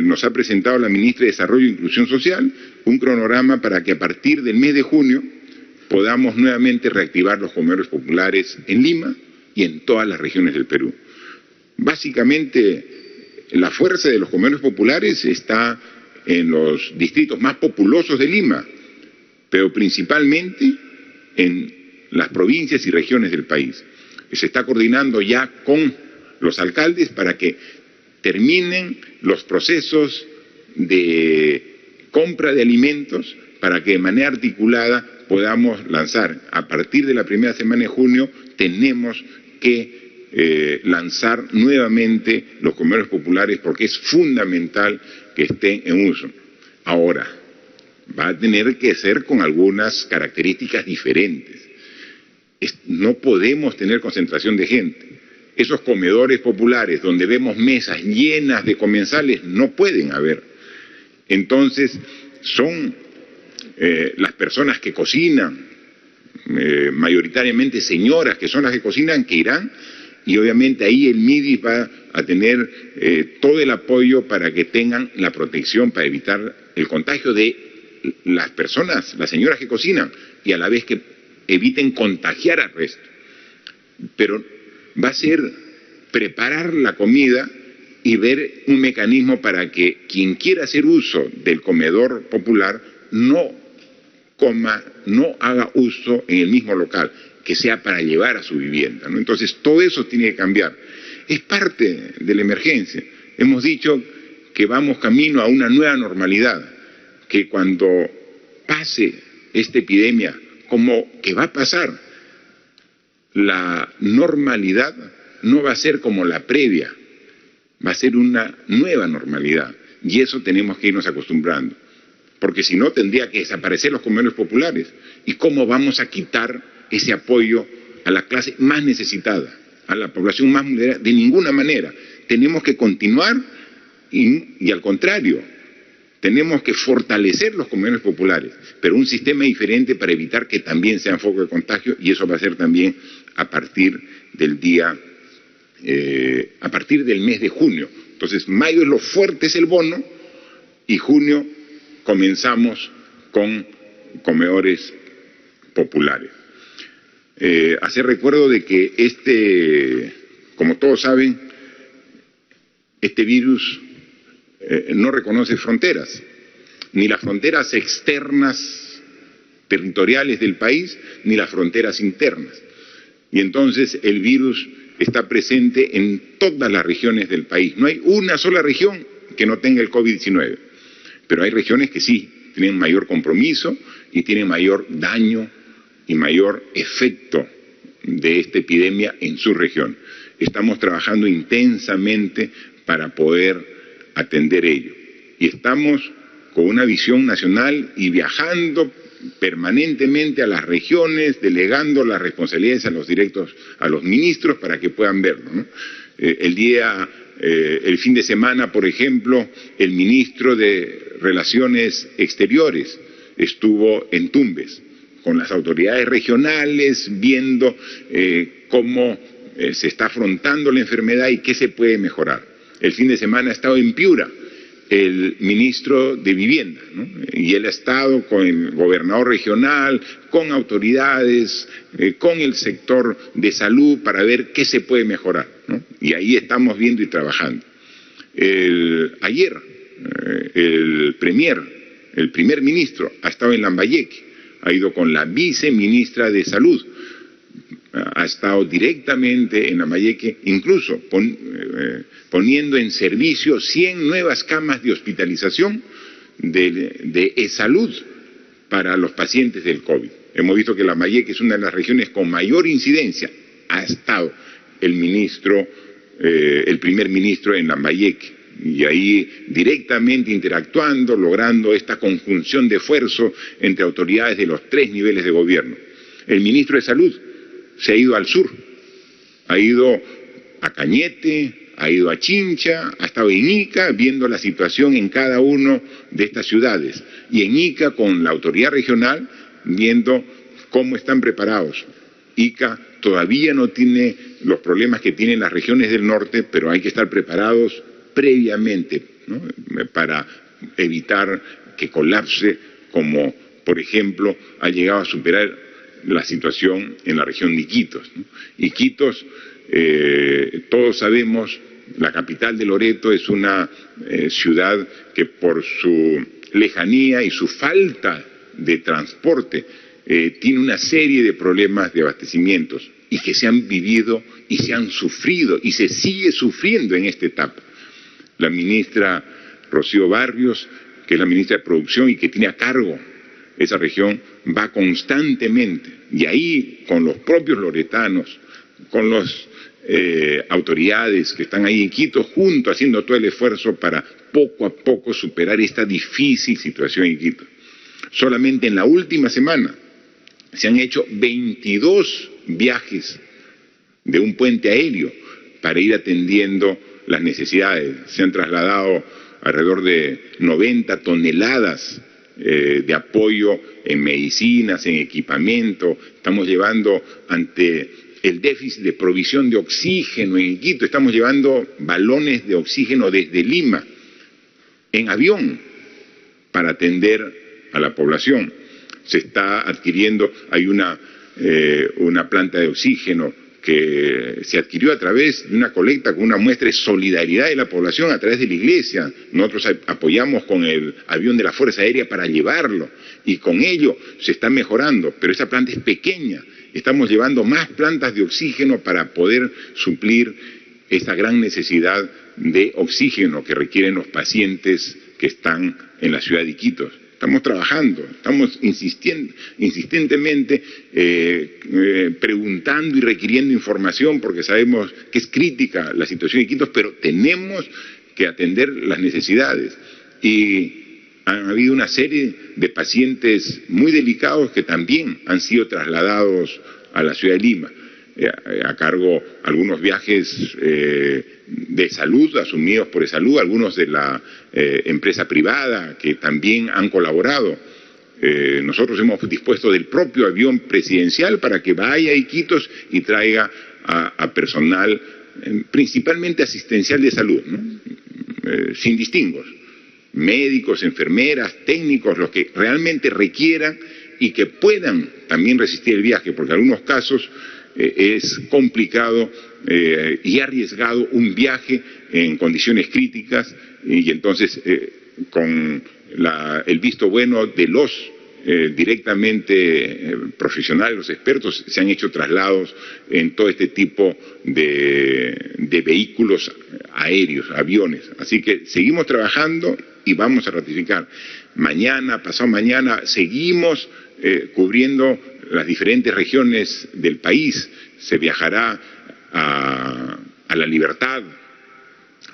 nos ha presentado la ministra de Desarrollo e Inclusión Social un cronograma para que a partir del mes de junio podamos nuevamente reactivar los comedores populares en Lima y en todas las regiones del Perú. Básicamente, la fuerza de los comedores populares está en los distritos más populosos de Lima, pero principalmente en las provincias y regiones del país. Se está coordinando ya con los alcaldes para que terminen los procesos de compra de alimentos para que de manera articulada podamos lanzar. A partir de la primera semana de junio tenemos que lanzar nuevamente los comedores populares porque es fundamental que estén en uso. Ahora, va a tener que ser con algunas características diferentes. No podemos tener concentración de gente. Esos comedores populares donde vemos mesas llenas de comensales no pueden haber. Entonces, son las personas que cocinan, mayoritariamente señoras que son las que cocinan, que irán, y obviamente ahí el MIDIS va a tener todo el apoyo para que tengan la protección para evitar el contagio de las personas, las señoras que cocinan, y a la vez que eviten contagiar al resto. Pero va a ser preparar la comida y ver un mecanismo para que quien quiera hacer uso del comedor popular no coma, no haga uso en el mismo local, que sea para llevar a su vivienda, ¿no? Entonces todo eso tiene que cambiar. Es parte de la emergencia. Hemos dicho que vamos camino a una nueva normalidad, que cuando pase esta epidemia, como que va a pasar, la normalidad no va a ser como la previa, va a ser una nueva normalidad, y eso tenemos que irnos acostumbrando, porque si no tendría que desaparecer los comedores populares. ¿Y cómo vamos a quitar ese apoyo a la clase más necesitada, a la población más vulnerable? De ninguna manera. Tenemos que continuar y al contrario, tenemos que fortalecer los comedores populares, pero un sistema diferente para evitar que también sean foco de contagio, y eso va a ser también a partir del mes de junio. Entonces, mayo es lo fuerte, es el bono, y junio comenzamos con comedores populares. Hacer recuerdo de que como todos saben, este virus no reconoce fronteras, ni las fronteras externas territoriales del país, ni las fronteras internas. Y entonces el virus está presente en todas las regiones del país. No hay una sola región que no tenga el COVID-19, pero hay regiones que sí tienen mayor compromiso y tienen mayor daño y mayor efecto de esta epidemia en su región. Estamos trabajando intensamente para poder atender ello. y estamos con una visión nacional y viajando permanentemente a las regiones, delegando las responsabilidades a los ministros para que puedan verlo, ¿no? El fin de semana, por ejemplo, el ministro de Relaciones Exteriores estuvo en Tumbes con las autoridades regionales viendo cómo se está afrontando la enfermedad y qué se puede mejorar. El fin de semana ha estado en Piura el ministro de Vivienda, ¿no? Y él ha estado con el gobernador regional, con autoridades, con el sector de salud para ver qué se puede mejorar, ¿no? Y ahí estamos viendo y trabajando. Ayer el primer ministro ha estado en Lambayeque, ha ido con la viceministra de Salud, ha estado directamente en Lambayeque, incluso poniendo en servicio 100 nuevas camas de hospitalización de e-salud para los pacientes del COVID. Hemos visto que Lambayeque es una de las regiones con mayor incidencia. Ha estado el primer ministro en Lambayeque, y ahí directamente interactuando, logrando esta conjunción de esfuerzo entre autoridades de los 3 niveles de gobierno. El ministro de Salud se ha ido al sur, ha ido a Cañete, ha ido a Chincha, ha estado en Ica viendo la situación en cada una de estas ciudades, y en Ica con la autoridad regional viendo cómo están preparados. Ica todavía no tiene los problemas que tienen las regiones del norte, pero hay que estar preparados previamente, ¿no? Para evitar que colapse, como por ejemplo ha llegado a superar la situación en la región de Iquitos, ¿no? Iquitos, todos sabemos, la capital de Loreto es una ciudad que por su lejanía y su falta de transporte tiene una serie de problemas de abastecimientos y que se han vivido y se han sufrido y se sigue sufriendo en esta etapa. La ministra Rocío Barrios, que es la ministra de Producción y que tiene a cargo esa región, va constantemente, y ahí con los propios loretanos, con las autoridades que están ahí en Quito, juntos haciendo todo el esfuerzo para poco a poco superar esta difícil situación en Quito. Solamente en la última semana se han hecho 22 viajes de un puente aéreo para ir atendiendo las necesidades. Se han trasladado alrededor de 90 toneladas de apoyo en medicinas, en equipamiento. Estamos llevando, ante el déficit de provisión de oxígeno en Quito, estamos llevando balones de oxígeno desde Lima en avión para atender a la población. Se está adquiriendo, hay una planta de oxígeno que se adquirió a través de una colecta con una muestra de solidaridad de la población a través de la iglesia. Nosotros apoyamos con el avión de la Fuerza Aérea para llevarlo, y con ello se está mejorando, pero esa planta es pequeña. Estamos llevando más plantas de oxígeno para poder suplir esa gran necesidad de oxígeno que requieren los pacientes que están en la ciudad de Iquitos. Estamos trabajando, estamos insistentemente preguntando y requiriendo información porque sabemos que es crítica la situación de Iquitos, pero tenemos que atender las necesidades. Y han habido una serie de pacientes muy delicados que también han sido trasladados a la ciudad de Lima, a cargo algunos viajes de salud asumidos por salud, algunos de la empresa privada que también han colaborado. Nosotros hemos dispuesto del propio avión presidencial para que vaya a Iquitos y traiga a personal principalmente asistencial de salud, ¿no? Sin distingos, médicos, enfermeras, técnicos, los que realmente requieran y que puedan también resistir el viaje, porque en algunos casos es complicado y arriesgado un viaje en condiciones críticas, y entonces con el visto bueno de los directamente profesionales, los expertos, se han hecho traslados en todo este tipo de vehículos aéreos, aviones. Así que seguimos trabajando y vamos a ratificar. Mañana, pasado mañana, seguimos cubriendo las diferentes regiones del país. Se viajará a La Libertad,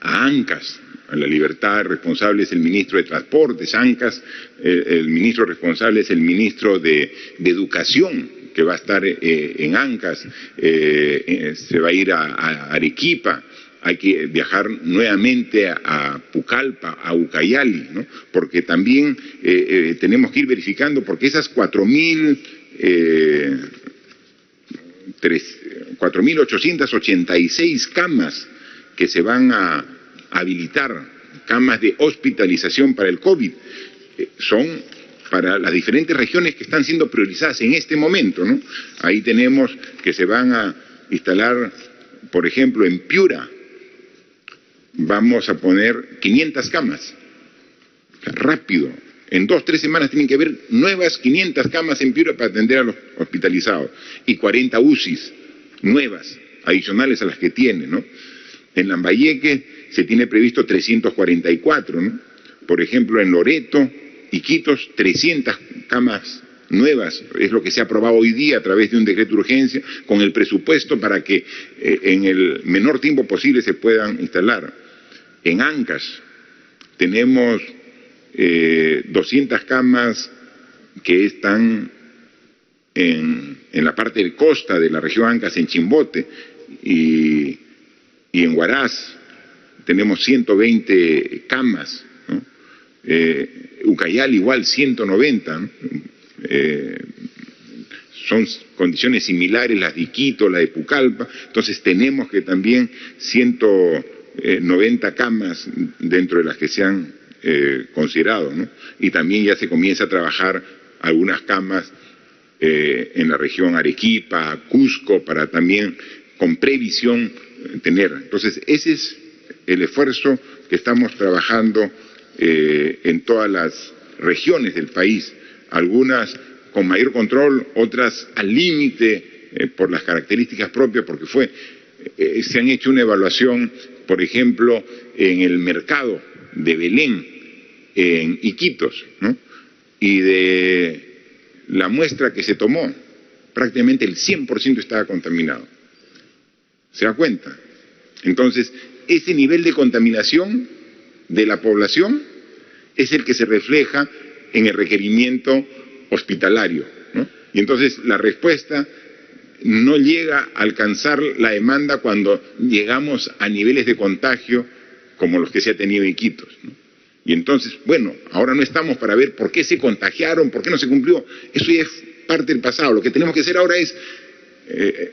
a Ancash, la libertad, el responsable es el ministro de Transportes, Ancas, el ministro responsable es el ministro de Educación, que va a estar en Ancas, se va a ir a Arequipa, hay que viajar nuevamente a Pucallpa, a Ucayali, ¿no? Porque también tenemos que ir verificando, porque esas 4.886 camas que se van a habilitar, camas de hospitalización para el COVID, son para las diferentes regiones que están siendo priorizadas en este momento, ¿no? Ahí tenemos que se van a instalar, por ejemplo, en Piura, vamos a poner 500 camas, rápido. En 2-3 semanas tienen que haber nuevas 500 camas en Piura para atender a los hospitalizados y 40 UCIs nuevas, adicionales a las que tiene, ¿no? En Lambayeque se tiene previsto 344, ¿no? Por ejemplo, en Loreto, Iquitos, 300 camas nuevas, es lo que se ha aprobado hoy día a través de un decreto de urgencia, con el presupuesto para que en el menor tiempo posible se puedan instalar. En Ancas tenemos 200 camas que están en la parte de costa de la región Ancas, en Chimbote, y en Huaraz tenemos 120 camas, ¿no? Ucayali igual 190, ¿no? Son condiciones similares las de Iquito, la de Pucallpa, entonces tenemos que también 190 camas dentro de las que se han considerado, ¿no? Y también ya se comienza a trabajar algunas camas en la región Arequipa, Cusco, para también con previsión tener. Entonces ese es el esfuerzo que estamos trabajando en todas las regiones del país, algunas con mayor control, otras al límite por las características propias, porque se han hecho una evaluación, por ejemplo, en el mercado de Belén, en Iquitos, ¿no? Y de la muestra que se tomó, prácticamente el 100% estaba contaminado. ¿Se da cuenta? Entonces, ese nivel de contaminación de la población es el que se refleja en el requerimiento hospitalario, ¿no? Y entonces la respuesta no llega a alcanzar la demanda cuando llegamos a niveles de contagio como los que se ha tenido en Iquitos, ¿no? Y entonces, bueno, ahora no estamos para ver por qué se contagiaron, por qué no se cumplió. Eso ya es parte del pasado. Lo que tenemos que hacer ahora es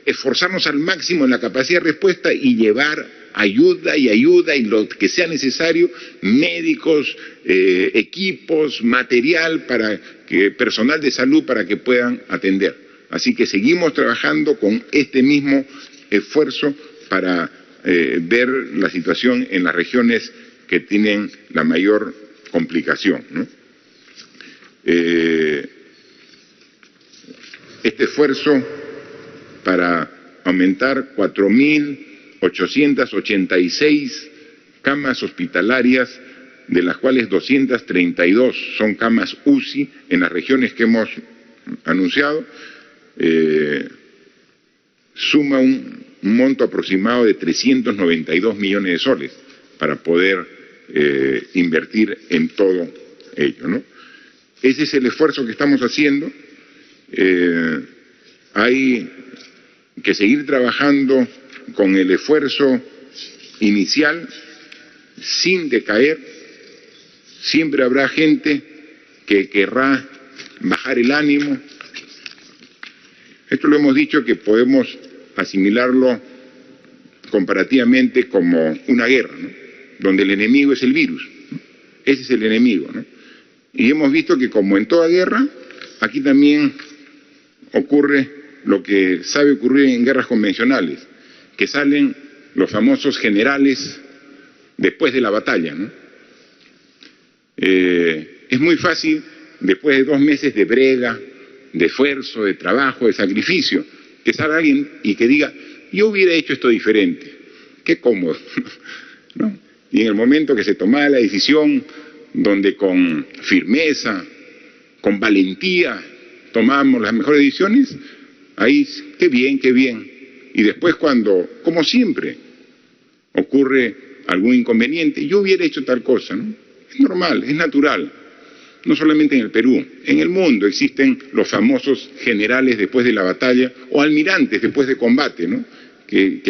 esforzarnos al máximo en la capacidad de respuesta y llevar ayuda y lo que sea necesario, médicos, equipos, material, personal de salud para que puedan atender. Así que seguimos trabajando con este mismo esfuerzo para ver la situación en las regiones que tienen la mayor complicación, ¿no? Este esfuerzo para aumentar 4.886 camas hospitalarias, de las cuales 232 son camas UCI en las regiones que hemos anunciado, suma un monto aproximado de 392 millones de soles para poder invertir en todo ello, ¿no? Ese es el esfuerzo que estamos haciendo. Hay que seguir trabajando con el esfuerzo inicial sin decaer. Siempre habrá gente que querrá bajar el ánimo. Esto lo hemos dicho que podemos asimilarlo comparativamente como una guerra, ¿no? Donde el enemigo es el virus, ¿no? Ese es el enemigo, ¿no? Y hemos visto que como en toda guerra, aquí también ocurre lo que sabe ocurrir en guerras convencionales, que salen los famosos generales después de la batalla, ¿no? Es muy fácil, después de 2 meses de brega, de esfuerzo, de trabajo, de sacrificio, que salga alguien y que diga, yo hubiera hecho esto diferente. Qué cómodo, ¿no? Y en el momento que se tomaba la decisión, donde con firmeza, con valentía, tomábamos las mejores decisiones, ahí, qué bien, qué bien. Y después cuando, como siempre, ocurre algún inconveniente, yo hubiera hecho tal cosa, ¿no? Es normal, es natural. No solamente en el Perú, en el mundo existen los famosos generales después de la batalla o almirantes después de combate, ¿no? Que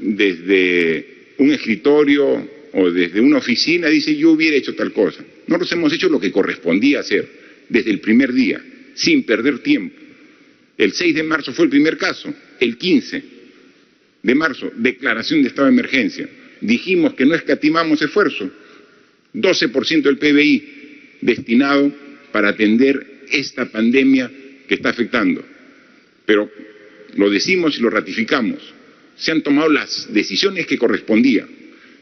desde un escritorio o desde una oficina dice yo hubiera hecho tal cosa. Nosotros hemos hecho lo que correspondía hacer desde el primer día, sin perder tiempo. El 6 de marzo fue el primer caso, el 15 de marzo, declaración de estado de emergencia. Dijimos que no escatimamos esfuerzo, 12% del PBI destinado para atender esta pandemia que está afectando. Pero lo decimos y lo ratificamos. Se han tomado las decisiones que correspondían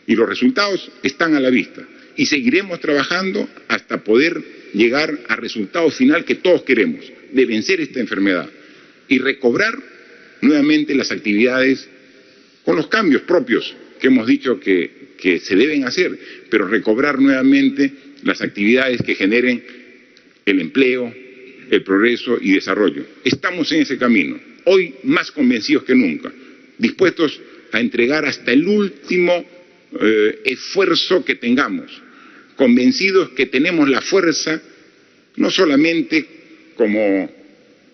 y los resultados están a la vista. Y seguiremos trabajando hasta poder llegar al resultado final que todos queremos, de vencer esta enfermedad y recobrar nuevamente las actividades con los cambios propios que hemos dicho que se deben hacer, pero recobrar nuevamente las actividades que generen el empleo, el progreso y desarrollo. Estamos en ese camino, hoy más convencidos que nunca, dispuestos a entregar hasta el último esfuerzo que tengamos, convencidos que tenemos la fuerza, no solamente como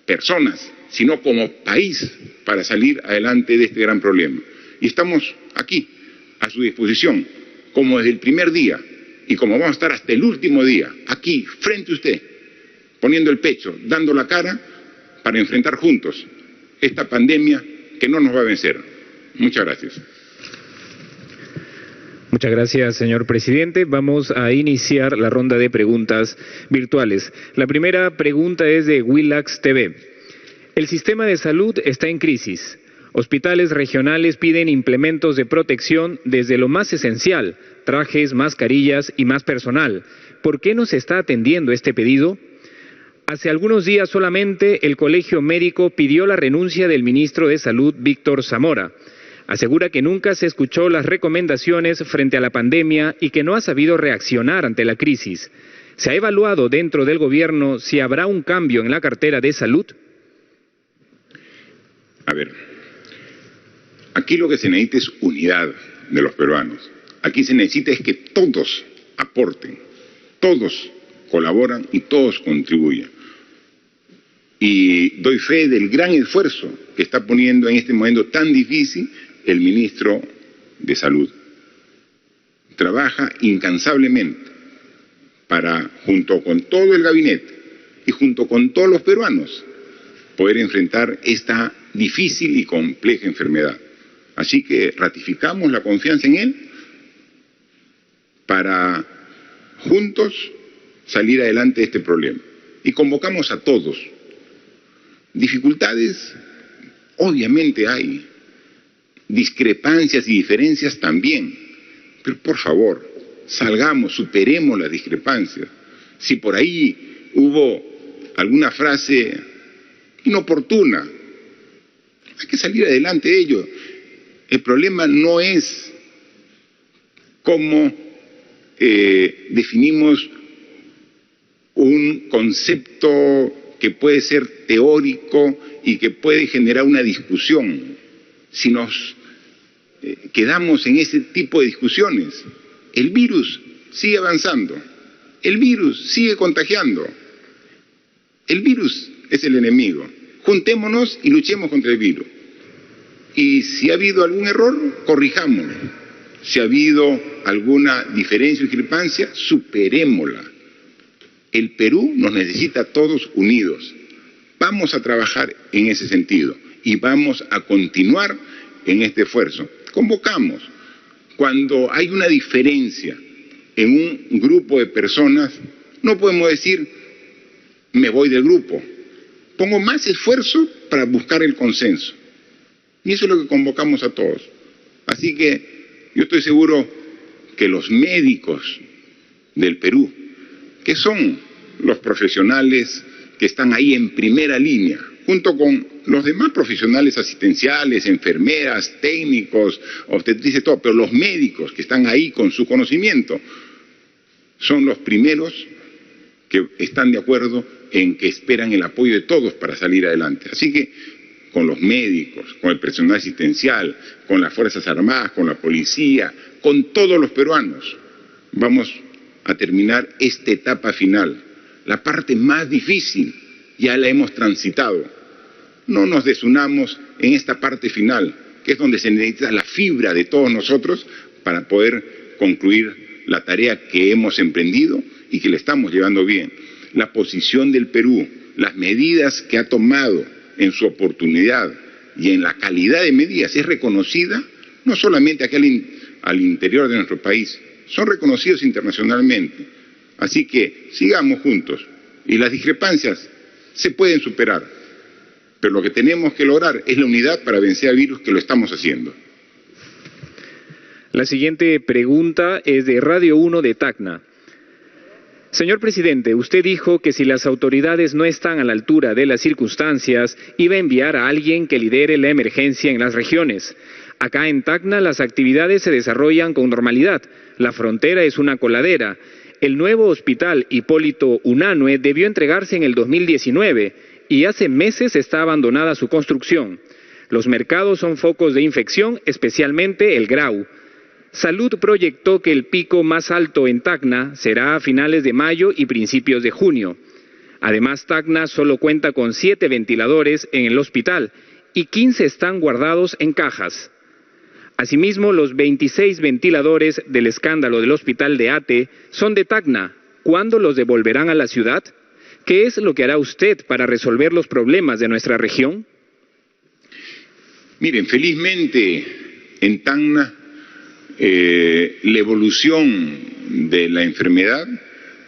personas, sino como país, para salir adelante de este gran problema. Y estamos aquí, a su disposición, como desde el primer día, y como vamos a estar hasta el último día, aquí, frente a usted, poniendo el pecho, dando la cara, para enfrentar juntos esta pandemia que no nos va a vencer. Muchas gracias. Muchas gracias, señor presidente. Vamos a iniciar la ronda de preguntas virtuales. La primera pregunta es de Willax TV. El sistema de salud está en crisis. Hospitales regionales piden implementos de protección desde lo más esencial, trajes, mascarillas y más personal. ¿Por qué no se está atendiendo este pedido? Hace algunos días solamente el Colegio Médico pidió la renuncia del ministro de Salud, Víctor Zamora. Asegura que nunca se escuchó las recomendaciones frente a la pandemia y que no ha sabido reaccionar ante la crisis. ¿Se ha evaluado dentro del gobierno si habrá un cambio en la cartera de salud? A ver, aquí lo que se necesita es unidad de los peruanos. Aquí se necesita es que todos aporten, todos colaboran y todos contribuyan. Y doy fe del gran esfuerzo que está poniendo en este momento tan difícil el ministro de Salud. Trabaja incansablemente para, junto con todo el gabinete y junto con todos los peruanos, poder enfrentar esta difícil y compleja enfermedad. Así que ratificamos la confianza en él para juntos salir adelante de este problema. Y convocamos a todos. Dificultades, obviamente hay. Discrepancias y diferencias también. Pero por favor, salgamos, superemos las discrepancias. Si por ahí hubo alguna frase inoportuna, hay que salir adelante de ello. El problema no es cómo definimos un concepto que puede ser teórico y que puede generar una discusión. Si nos quedamos en ese tipo de discusiones, el virus sigue avanzando, el virus sigue contagiando, el virus es el enemigo. Juntémonos y luchemos contra el virus. Y si ha habido algún error, corrijámoslo. Si ha habido alguna diferencia o discrepancia, superémosla. El Perú nos necesita a todos unidos. Vamos a trabajar en ese sentido y vamos a continuar en este esfuerzo. Convocamos. Cuando hay una diferencia en un grupo de personas, no podemos decir, me voy del grupo. Pongo más esfuerzo para buscar el consenso. Y eso es lo que convocamos a todos. Así que yo estoy seguro que los médicos del Perú, que son los profesionales que están ahí en primera línea, junto con los demás profesionales asistenciales, enfermeras, técnicos, obstetrices, todo, pero los médicos que están ahí con su conocimiento, son los primeros que están de acuerdo en que esperan el apoyo de todos para salir adelante. Así que con los médicos, con el personal asistencial, con las Fuerzas Armadas, con la policía, con todos los peruanos. Vamos a terminar esta etapa final, la parte más difícil, ya la hemos transitado. No nos desunamos en esta parte final, que es donde se necesita la fibra de todos nosotros para poder concluir la tarea que hemos emprendido y que le estamos llevando bien. La posición del Perú, las medidas que ha tomado en su oportunidad y en la calidad de medidas es reconocida no solamente aquí al interior de nuestro país, son reconocidos internacionalmente. Así que sigamos juntos y las discrepancias se pueden superar, pero lo que tenemos que lograr es la unidad para vencer al virus, que lo estamos haciendo. La siguiente pregunta es de Radio 1 de Tacna. Señor presidente, usted dijo que si las autoridades no están a la altura de las circunstancias, iba a enviar a alguien que lidere la emergencia en las regiones. Acá en Tacna las actividades se desarrollan con normalidad. La frontera es una coladera. El nuevo hospital Hipólito Unanue debió entregarse en el 2019 y hace meses está abandonada su construcción. Los mercados son focos de infección, especialmente el Grau. Salud proyectó que el pico más alto en Tacna será a finales de mayo y principios de junio. Además, Tacna solo cuenta con 7 ventiladores en el hospital y 15 están guardados en cajas. Asimismo, los 26 ventiladores del escándalo del hospital de Ate son de Tacna. ¿Cuándo los devolverán a la ciudad? ¿Qué es lo que hará usted para resolver los problemas de nuestra región? Miren, felizmente en Tacna la evolución de la enfermedad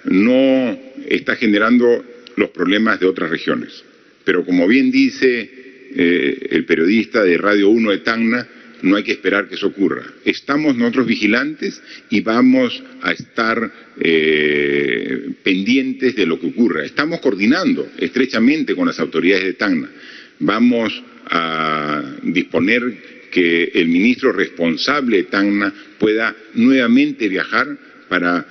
no está generando los problemas de otras regiones. Pero como bien dice el periodista de Radio 1 de Tacna, no hay que esperar que eso ocurra. Estamos nosotros vigilantes y vamos a estar pendientes de lo que ocurra. Estamos coordinando estrechamente con las autoridades de Tacna. Vamos a disponer que el ministro responsable de Tacna pueda nuevamente viajar para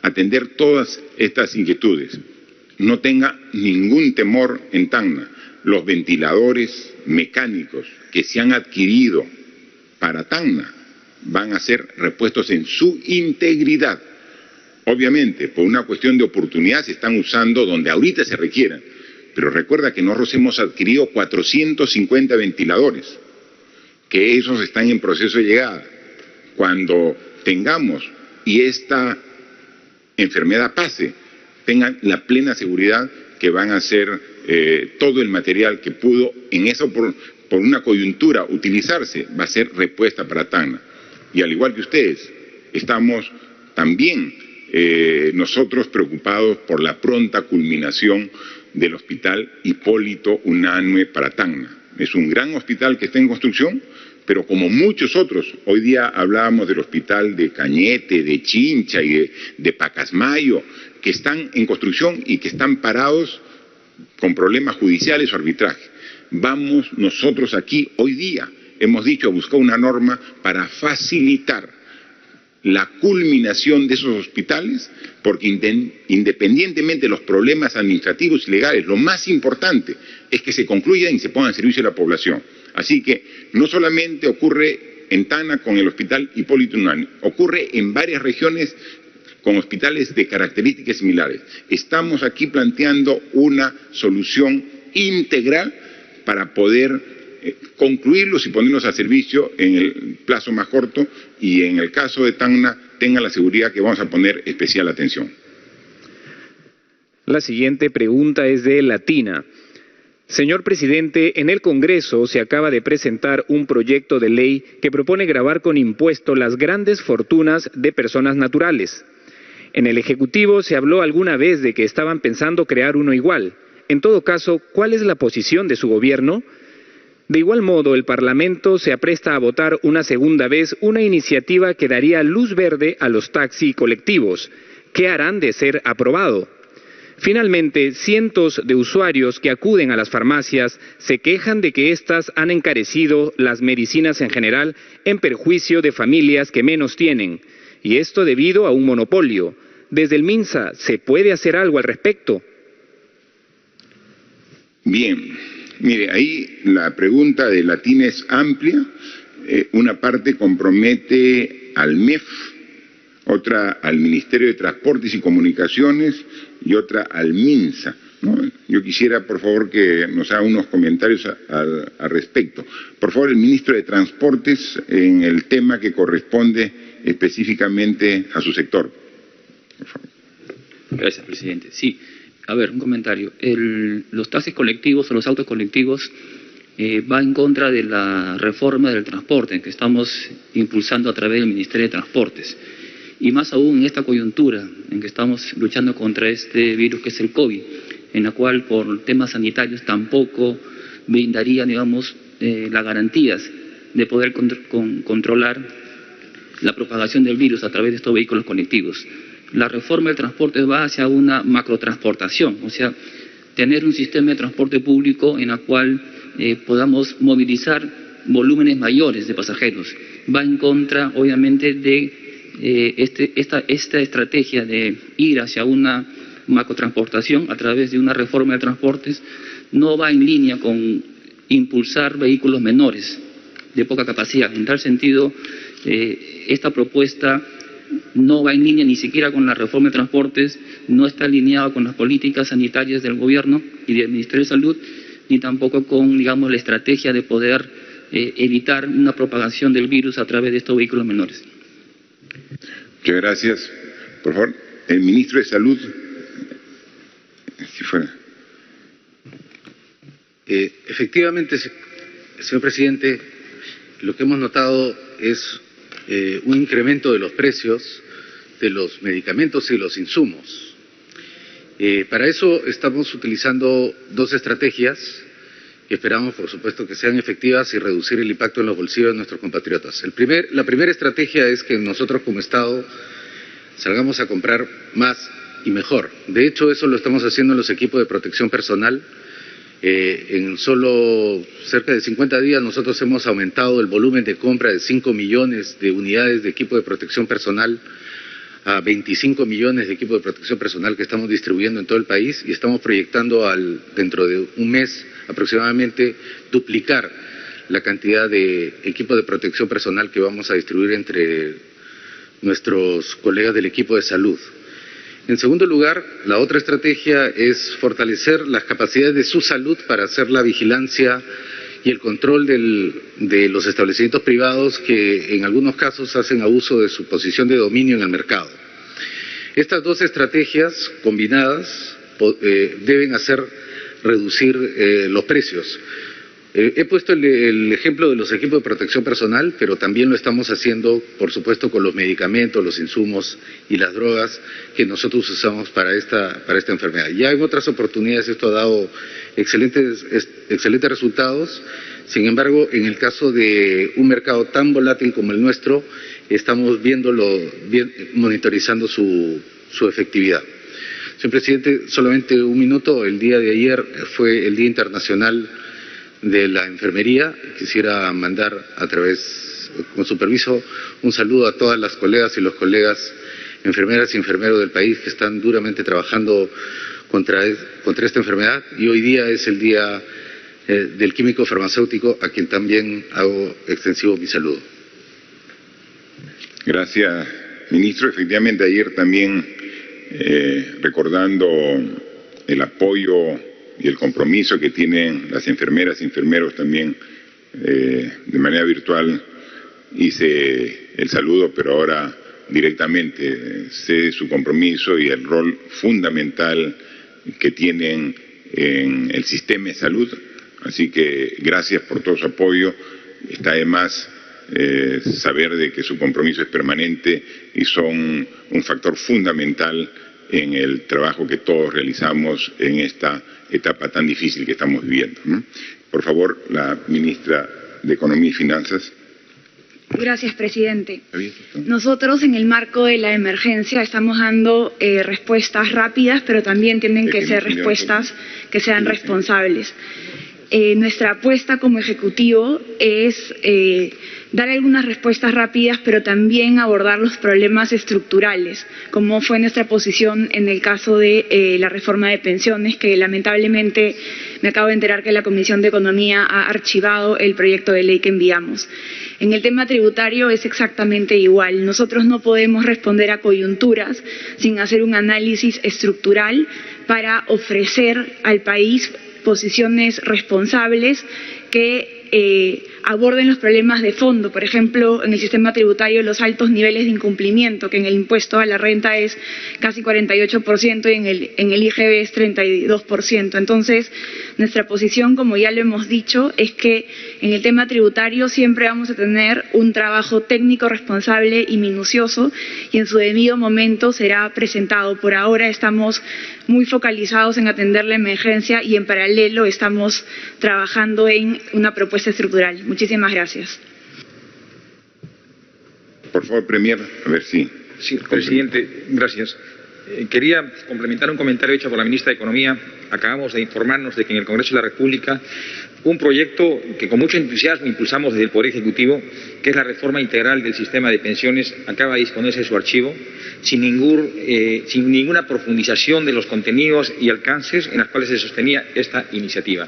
atender todas estas inquietudes. No tenga ningún temor en Tacna. Los ventiladores mecánicos que se han adquirido para Tacna van a ser repuestos en su integridad. Obviamente, por una cuestión de oportunidad se están usando donde ahorita se requieran, pero recuerda que nosotros hemos adquirido 450 ventiladores, que esos están en proceso de llegada. Cuando tengamos y esta enfermedad pase, tengan la plena seguridad que van a ser todo el material que pudo en eso por una coyuntura utilizarse, va a ser repuesta para Tacna. Y al igual que ustedes, estamos también nosotros preocupados por la pronta culminación del hospital Hipólito Unanue para Tacna. Es un gran hospital que está en construcción, pero como muchos otros, hoy día hablábamos del hospital de Cañete, de Chincha y de Pacasmayo, que están en construcción y que están parados con problemas judiciales o arbitraje. Vamos nosotros aquí, hoy día, hemos dicho, a buscar una norma para facilitar la culminación de esos hospitales, porque independientemente de los problemas administrativos y legales, lo más importante es que se concluyan y se pongan en servicio a la población. Así que no solamente ocurre en Tacna con el hospital Hipólito Unanue, ocurre en varias regiones con hospitales de características similares. Estamos aquí planteando una solución integral para poder concluirlos y ponerlos a servicio en el plazo más corto, y en el caso de Tacna tengan la seguridad que vamos a poner especial atención. La siguiente pregunta es de Latina. Señor presidente, en el Congreso se acaba de presentar un proyecto de ley que propone gravar con impuesto las grandes fortunas de personas naturales. En el Ejecutivo se habló alguna vez de que estaban pensando crear uno igual. En todo caso, ¿cuál es la posición de su gobierno? De igual modo, el Parlamento se apresta a votar una segunda vez una iniciativa que daría luz verde a los taxis colectivos. ¿Qué harán de ser aprobado? Finalmente, cientos de usuarios que acuden a las farmacias se quejan de que éstas han encarecido las medicinas en general en perjuicio de familias que menos tienen, y esto debido a un monopolio. Desde el MINSA, ¿se puede hacer algo al respecto? Bien, Mire, ahí la pregunta de Latina es amplia. Una parte compromete al MEF, otra al Ministerio de Transportes y Comunicaciones y otra al MINSA, ¿no? Yo quisiera, por favor, que nos haga unos comentarios al respecto. Por favor, el Ministro de Transportes en el tema que corresponde específicamente a su sector. Por favor. Gracias, presidente. Sí, a ver, un comentario. Los taxis colectivos o los autos colectivos va en contra de la reforma del transporte que estamos impulsando a través del Ministerio de Transportes. Y más aún en esta coyuntura en que estamos luchando contra este virus que es el COVID, en la cual por temas sanitarios tampoco brindaría, digamos, las garantías de poder controlar la propagación del virus a través de estos vehículos colectivos. La reforma del transporte va hacia una macrotransportación, o sea, tener un sistema de transporte público en la cual podamos movilizar volúmenes mayores de pasajeros. Va en contra, obviamente, de esta estrategia de ir hacia una macrotransportación a través de una reforma de transportes. No va en línea con impulsar vehículos menores de poca capacidad. En tal sentido, esta propuesta no va en línea ni siquiera con la reforma de transportes, no está alineada con las políticas sanitarias del Gobierno y del Ministerio de Salud, ni tampoco con, digamos, la estrategia de poder evitar una propagación del virus a través de estos vehículos menores. Muchas gracias. Por favor, el Ministro de Salud, si fuera. Efectivamente, señor presidente, lo que hemos notado es un incremento de los precios de los medicamentos y los insumos. Para eso estamos utilizando dos estrategias que esperamos, por supuesto, que sean efectivas y reducir el impacto en los bolsillos de nuestros compatriotas. La primera estrategia es que nosotros como Estado salgamos a comprar más y mejor. De hecho, eso lo estamos haciendo en los equipos de protección personal. En solo cerca de 50 días nosotros hemos aumentado el volumen de compra de 5 millones de unidades de equipo de protección personal a 25 millones de equipos de protección personal que estamos distribuyendo en todo el país, y estamos proyectando dentro de un mes aproximadamente duplicar la cantidad de equipos de protección personal que vamos a distribuir entre nuestros colegas del equipo de salud. En segundo lugar, la otra estrategia es fortalecer las capacidades de su salud para hacer la vigilancia y el control de los establecimientos privados que en algunos casos hacen abuso de su posición de dominio en el mercado. Estas dos estrategias combinadas deben hacer reducir los precios. He puesto el ejemplo de los equipos de protección personal, pero también lo estamos haciendo, por supuesto, con los medicamentos, los insumos y las drogas que nosotros usamos para esta enfermedad. Ya en otras oportunidades esto ha dado excelentes resultados. Sin embargo, en el caso de un mercado tan volátil como el nuestro, estamos monitorizando su efectividad. Señor presidente, solamente un minuto. El día de ayer fue el Día Internacional de la Enfermería. Quisiera mandar con su permiso, un saludo a todas las colegas y los colegas enfermeras y enfermeros del país que están duramente trabajando contra esta enfermedad, y hoy día es el Día del Químico Farmacéutico, a quien también hago extensivo mi saludo. Gracias, ministro. Efectivamente, ayer también recordando el apoyo y el compromiso que tienen las enfermeras y enfermeros también de manera virtual, hice el saludo, pero ahora directamente sé su compromiso y el rol fundamental que tienen en el sistema de salud. Así que gracias por todo su apoyo. Está además saber de que su compromiso es permanente y son un factor fundamental en el trabajo que todos realizamos en esta etapa tan difícil que estamos viviendo. Por favor, la ministra de Economía y Finanzas. Gracias, presidente. Nosotros, en el marco de la emergencia, estamos dando respuestas rápidas, pero también tienen que ser respuestas que sean responsables. Nuestra apuesta como Ejecutivo es dar algunas respuestas rápidas, pero también abordar los problemas estructurales, como fue nuestra posición en el caso de la reforma de pensiones, que lamentablemente me acabo de enterar que la Comisión de Economía ha archivado el proyecto de ley que enviamos. En el tema tributario es exactamente igual. Nosotros no podemos responder a coyunturas sin hacer un análisis estructural para ofrecer al país posiciones responsables que aborden los problemas de fondo. Por ejemplo, en el sistema tributario, los altos niveles de incumplimiento, que en el impuesto a la renta es casi 48% y en el IGB es 32%. Entonces, nuestra posición, como ya lo hemos dicho, es que en el tema tributario siempre vamos a tener un trabajo técnico responsable y minucioso, y en su debido momento será presentado. Por ahora estamos muy focalizados en atender la emergencia y en paralelo estamos trabajando en una propuesta estructural. Muchísimas gracias. Por favor, Premier, a ver si... Sí, presidente, gracias. Quería complementar un comentario hecho por la ministra de Economía. Acabamos de informarnos de que en el Congreso de la República un proyecto que con mucho entusiasmo impulsamos desde el Poder Ejecutivo, que es la reforma integral del sistema de pensiones, acaba de disponerse de su archivo sin ninguna profundización de los contenidos y alcances en los cuales se sostenía esta iniciativa.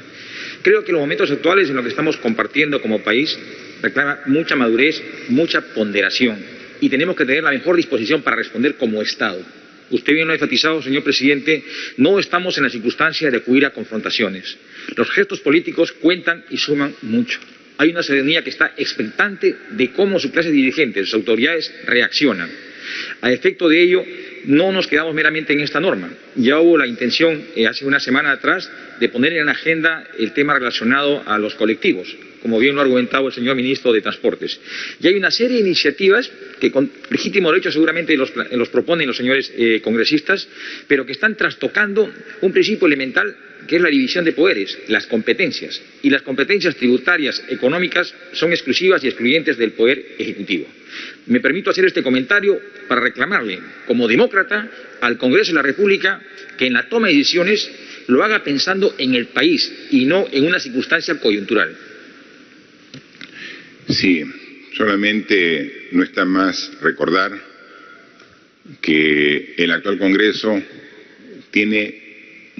Creo que los momentos actuales en los que estamos compartiendo como país reclama mucha madurez, mucha ponderación, y tenemos que tener la mejor disposición para responder como Estado. Usted bien lo ha enfatizado, señor presidente, no estamos en la circunstancia de acudir a confrontaciones. Los gestos políticos cuentan y suman mucho. Hay una ciudadanía que está expectante de cómo su clase dirigente, sus autoridades reaccionan. A efecto de ello, no nos quedamos meramente en esta norma. Ya hubo la intención, hace una semana atrás, de poner en la agenda el tema relacionado a los colectivos, como bien lo ha argumentado el señor ministro de Transportes. Y hay una serie de iniciativas que con legítimo derecho seguramente los proponen los señores congresistas, pero que están trastocando un principio elemental que es la división de poderes, las competencias. Y las competencias tributarias, económicas, son exclusivas y excluyentes del Poder Ejecutivo. Me permito hacer este comentario para reclamarle, como demócrata, al Congreso de la República que en la toma de decisiones lo haga pensando en el país y no en una circunstancia coyuntural. Sí, solamente no está más recordar que el actual Congreso tiene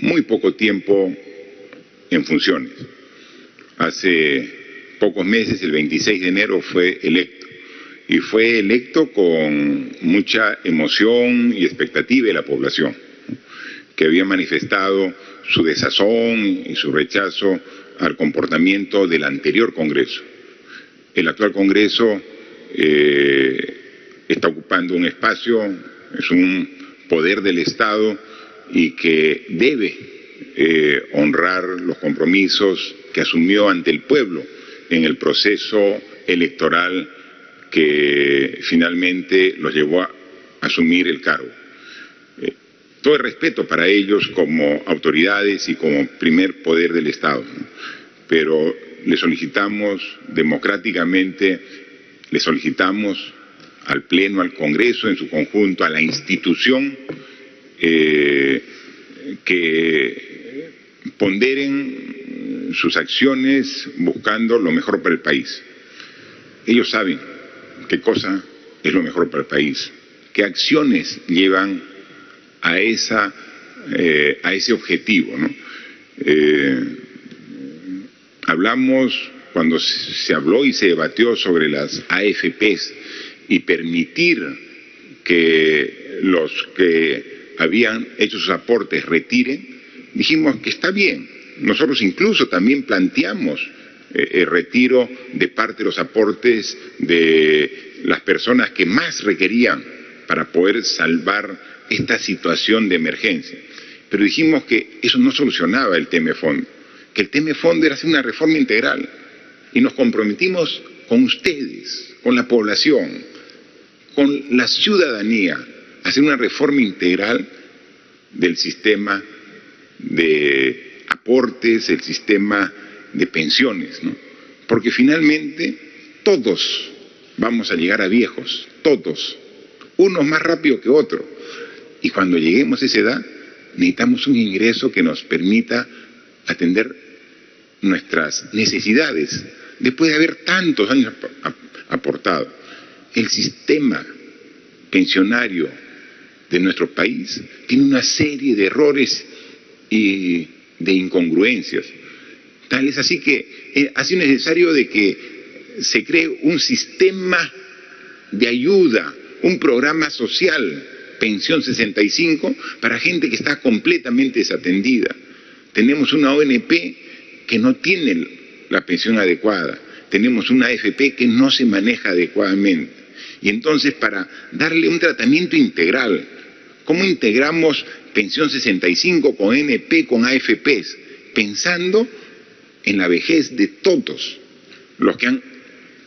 muy poco tiempo en funciones. Hace pocos meses, el 26 de enero, fue electo. Y fue electo con mucha emoción y expectativa de la población, que había manifestado su desazón y su rechazo al comportamiento del anterior Congreso. El actual Congreso está ocupando un espacio, es un poder del Estado y que debe honrar los compromisos que asumió ante el pueblo en el proceso electoral que finalmente los llevó a asumir el cargo. Todo el respeto para ellos como autoridades y como primer poder del Estado, pero le solicitamos democráticamente, le solicitamos al Pleno, al Congreso en su conjunto, a la institución, que ponderen sus acciones buscando lo mejor para el país. Ellos saben qué cosa es lo mejor para el país, qué acciones llevan a ese objetivo, ¿no? Hablamos, cuando se habló y se debatió sobre las AFPs y permitir que los que habían hecho sus aportes retiren, dijimos que está bien. Nosotros incluso también planteamos el retiro de parte de los aportes de las personas que más requerían para poder salvar esta situación de emergencia. Pero dijimos que eso no solucionaba el tema de fondo, que el tema de fondo era hacer una reforma integral. Y nos comprometimos con ustedes, con la población, con la ciudadanía, a hacer una reforma integral del sistema de aportes, el sistema de pensiones, ¿no? Porque finalmente todos vamos a llegar a viejos, todos, unos más rápido que otros. Y cuando lleguemos a esa edad, necesitamos un ingreso que nos permita atender nuestras necesidades, después de haber tantos años aportado. El sistema pensionario de nuestro país tiene una serie de errores y de incongruencias. Tal es así que ha sido necesario de que se cree un sistema de ayuda, un programa social, Pensión 65, para gente que está completamente desatendida. Tenemos una ONP que no tiene la pensión adecuada, tenemos una AFP que no se maneja adecuadamente. Y entonces, para darle un tratamiento integral, ¿cómo integramos Pensión 65 con ONP, con AFPs? Pensando en la vejez de todos los que han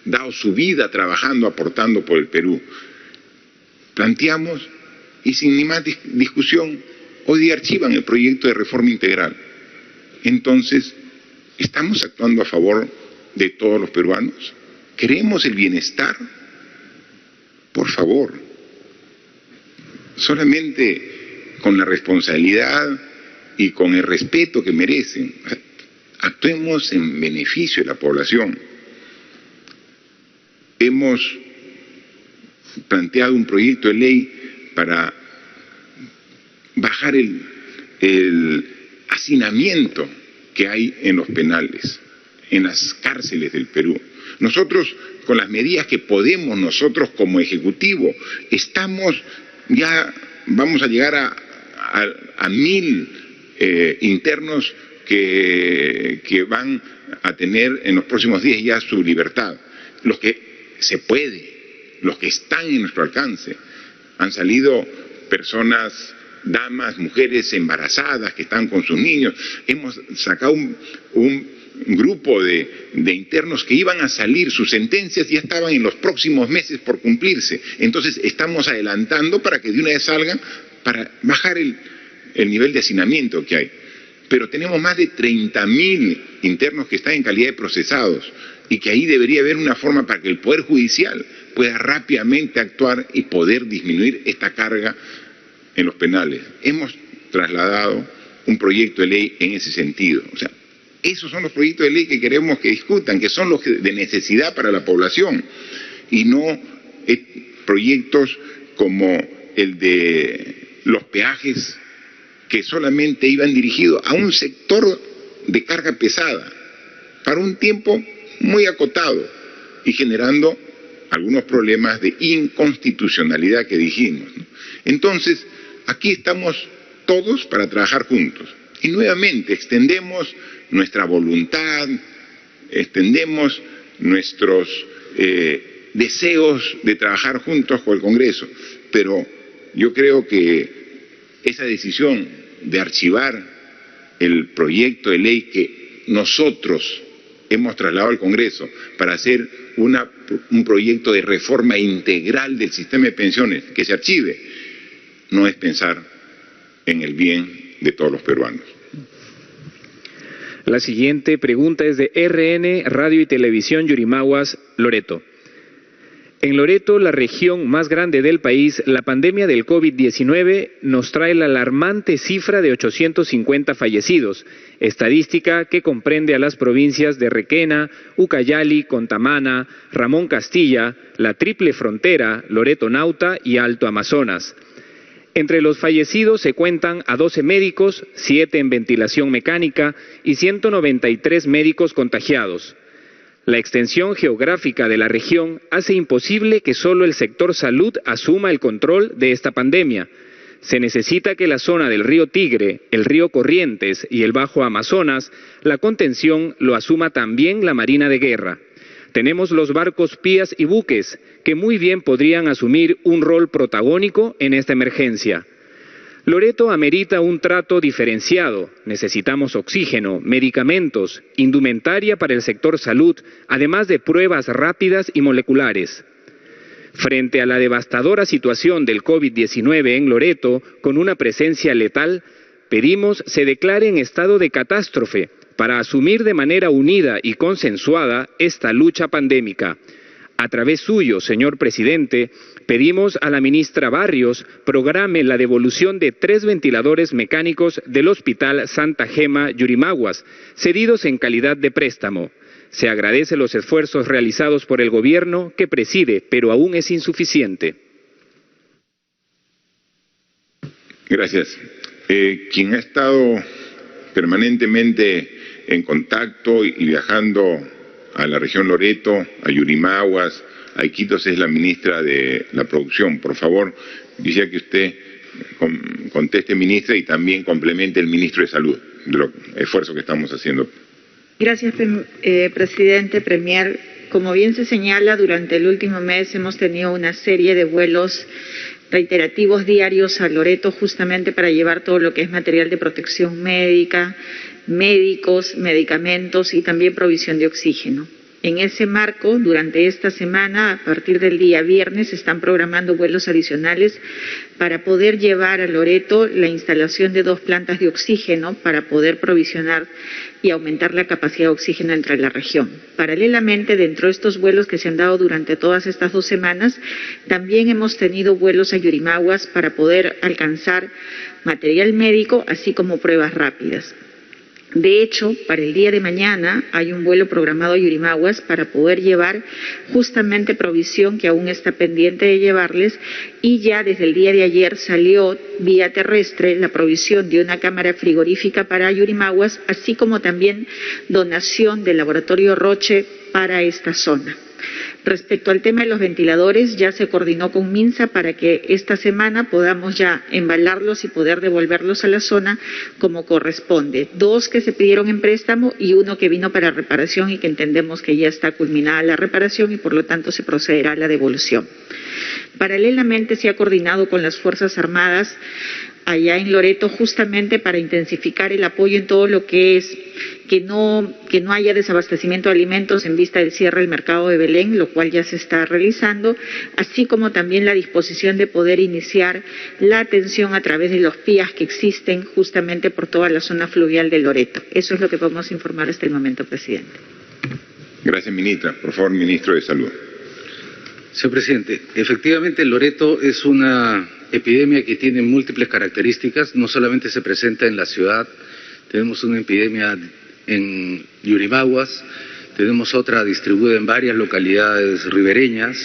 dado su vida trabajando, aportando por el Perú. Planteamos, y sin ni más discusión, hoy día archivan el proyecto de reforma integral. Entonces, ¿estamos actuando a favor de todos los peruanos? ¿Queremos el bienestar? Por favor, solamente con la responsabilidad y con el respeto que merecen, actuemos en beneficio de la población. Hemos planteado un proyecto de ley para bajar el hacinamiento que hay en los penales, en las cárceles del Perú. Nosotros, con las medidas que podemos nosotros como Ejecutivo, vamos a llegar a 1000 internos que van a tener en los próximos días ya su libertad. Los que se puede, los que están en nuestro alcance. Han salido personas, damas, mujeres embarazadas que están con sus niños. Hemos sacado un grupo de internos que iban a salir, sus sentencias ya estaban en los próximos meses por cumplirse. Entonces estamos adelantando para que de una vez salgan, para bajar el nivel de hacinamiento que hay. Pero tenemos más de 30.000 internos que están en calidad de procesados y que ahí debería haber una forma para que el Poder Judicial pueda rápidamente actuar y poder disminuir esta carga en los penales. Hemos trasladado un proyecto de ley en ese sentido. O sea, esos son los proyectos de ley que queremos que discutan, que son los de necesidad para la población, y no proyectos como el de los peajes, que solamente iban dirigidos a un sector de carga pesada, para un tiempo muy acotado, y generando algunos problemas de inconstitucionalidad que dijimos, ¿no? Entonces, aquí estamos todos para trabajar juntos. Y nuevamente extendemos nuestra voluntad, extendemos nuestros deseos de trabajar juntos con el Congreso. Pero yo creo que esa decisión de archivar el proyecto de ley que nosotros hemos trasladado al Congreso para hacer un proyecto de reforma integral del sistema de pensiones, que se archive, no es pensar en el bien de todos los peruanos. La siguiente pregunta es de RN Radio y Televisión Yurimaguas, Loreto. En Loreto, la región más grande del país, la pandemia del COVID-19 nos trae la alarmante cifra de 850 fallecidos, estadística que comprende a las provincias de Requena, Ucayali, Contamana, Ramón Castilla, la Triple Frontera, Loreto Nauta y Alto Amazonas. Entre los fallecidos se cuentan a 12 médicos, 7 en ventilación mecánica y 193 médicos contagiados. La extensión geográfica de la región hace imposible que solo el sector salud asuma el control de esta pandemia. Se necesita que la zona del río Tigre, el río Corrientes y el Bajo Amazonas, la contención lo asuma también la Marina de Guerra. Tenemos los barcos pías y buques, que muy bien podrían asumir un rol protagónico en esta emergencia. Loreto amerita un trato diferenciado. Necesitamos oxígeno, medicamentos, indumentaria para el sector salud, además de pruebas rápidas y moleculares. Frente a la devastadora situación del COVID-19 en Loreto, con una presencia letal, pedimos se declare en estado de catástrofe para asumir de manera unida y consensuada esta lucha pandémica. A través suyo, señor presidente, pedimos a la ministra Barrios programe la devolución de 3 ventiladores mecánicos del Hospital Santa Gema Yurimaguas, cedidos en calidad de préstamo. Se agradece los esfuerzos realizados por el gobierno que preside, pero aún es insuficiente. Gracias. Quien ha estado permanentemente en contacto y viajando a la región Loreto, a Yurimaguas, a Iquitos, es la ministra de la Producción. Por favor, quisiera que usted conteste, ministra, y también complemente el ministro de Salud, de los esfuerzos que estamos haciendo. Gracias, presidente, premier. Como bien se señala, durante el último mes hemos tenido una serie de vuelos reiterativos diarios a Loreto, justamente para llevar todo lo que es material de protección médica, médicos, medicamentos y también provisión de oxígeno. En ese marco, durante esta semana, a partir del día viernes, se están programando vuelos adicionales para poder llevar a Loreto la instalación de 2 plantas de oxígeno para poder provisionar y aumentar la capacidad de oxígeno entre la región. Paralelamente, dentro de estos vuelos que se han dado durante todas estas 2 semanas, también hemos tenido vuelos a Yurimaguas para poder alcanzar material médico, así como pruebas rápidas. De hecho, para el día de mañana hay un vuelo programado a Yurimaguas para poder llevar justamente provisión que aún está pendiente de llevarles, y ya desde el día de ayer salió vía terrestre la provisión de una cámara frigorífica para Yurimaguas, así como también donación del laboratorio Roche para esta zona. Respecto al tema de los ventiladores, ya se coordinó con MINSA para que esta semana podamos ya embalarlos y poder devolverlos a la zona como corresponde. 2 que se pidieron en préstamo y 1 que vino para reparación y que entendemos que ya está culminada la reparación y por lo tanto se procederá a la devolución. Paralelamente se ha coordinado con las Fuerzas Armadas allá en Loreto justamente para intensificar el apoyo en todo lo que es que no haya desabastecimiento de alimentos en vista del cierre del mercado de Belén, lo cual ya se está realizando, así como también la disposición de poder iniciar la atención a través de los PIAs que existen justamente por toda la zona fluvial de Loreto. Eso es lo que podemos informar hasta el momento, presidente. Gracias, ministra. Por favor, ministro de Salud. Señor presidente, efectivamente Loreto es una epidemia que tiene múltiples características. No solamente se presenta en la ciudad, tenemos una epidemia en Yurimaguas, tenemos otra distribuida en varias localidades ribereñas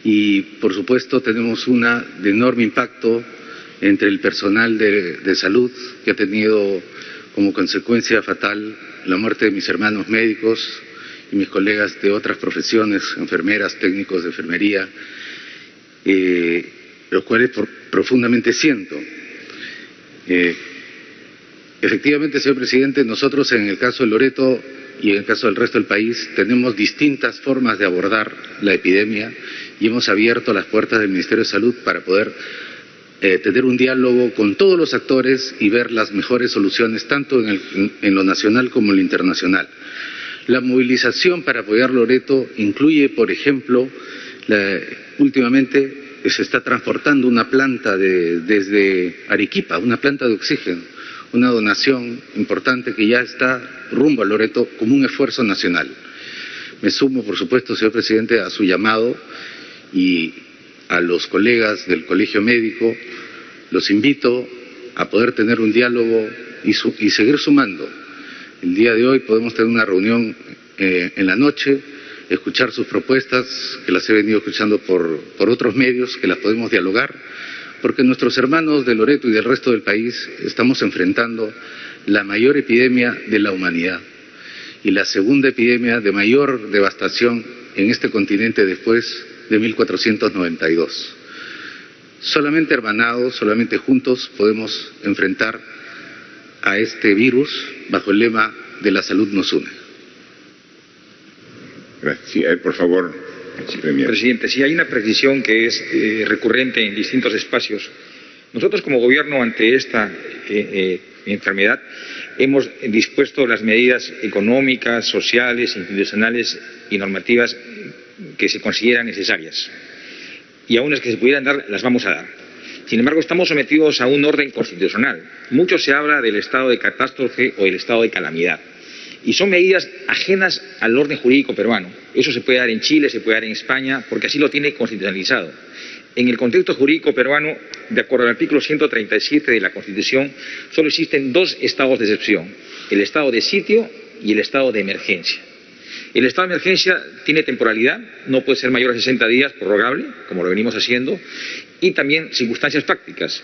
y, por supuesto, tenemos una de enorme impacto entre el personal de salud, que ha tenido como consecuencia fatal la muerte de mis hermanos médicos y mis colegas de otras profesiones, enfermeras, técnicos de enfermería, los cuales profundamente siento. Efectivamente, señor presidente, nosotros en el caso de Loreto y en el caso del resto del país tenemos distintas formas de abordar la epidemia y hemos abierto las puertas del Ministerio de Salud para poder tener un diálogo con todos los actores y ver las mejores soluciones tanto en lo nacional como en lo internacional. La movilización para apoyar Loreto incluye, por ejemplo, últimamente se está transportando una planta desde Arequipa, una planta de oxígeno, una donación importante que ya está rumbo a Loreto como un esfuerzo nacional. Me sumo, por supuesto, señor presidente, a su llamado y a los colegas del Colegio Médico. Los invito a poder tener un diálogo y seguir sumando. El día de hoy podemos tener una reunión en la noche, escuchar sus propuestas, que las he venido escuchando por otros medios, que las podemos dialogar, porque nuestros hermanos de Loreto y del resto del país estamos enfrentando la mayor epidemia de la humanidad y la segunda epidemia de mayor devastación en este continente después de 1492. Solamente hermanados, solamente juntos podemos enfrentar a este virus bajo el lema de la salud nos une. Gracias. Por favor, premier. Presidente, sí hay una precisión que es recurrente en distintos espacios. Nosotros como gobierno ante esta enfermedad hemos dispuesto las medidas económicas, sociales, institucionales y normativas que se consideran necesarias. Y aún las que se pudieran dar, las vamos a dar. Sin embargo, estamos sometidos a un orden constitucional. Mucho se habla del estado de catástrofe o del estado de calamidad. Y son medidas ajenas al orden jurídico peruano. Eso se puede dar en Chile, se puede dar en España, porque así lo tiene constitucionalizado. En el contexto jurídico peruano, de acuerdo al artículo 137 de la Constitución, solo existen dos estados de excepción: el estado de sitio y el estado de emergencia. El estado de emergencia tiene temporalidad, no puede ser mayor a 60 días, prorrogable, como lo venimos haciendo, y también circunstancias prácticas.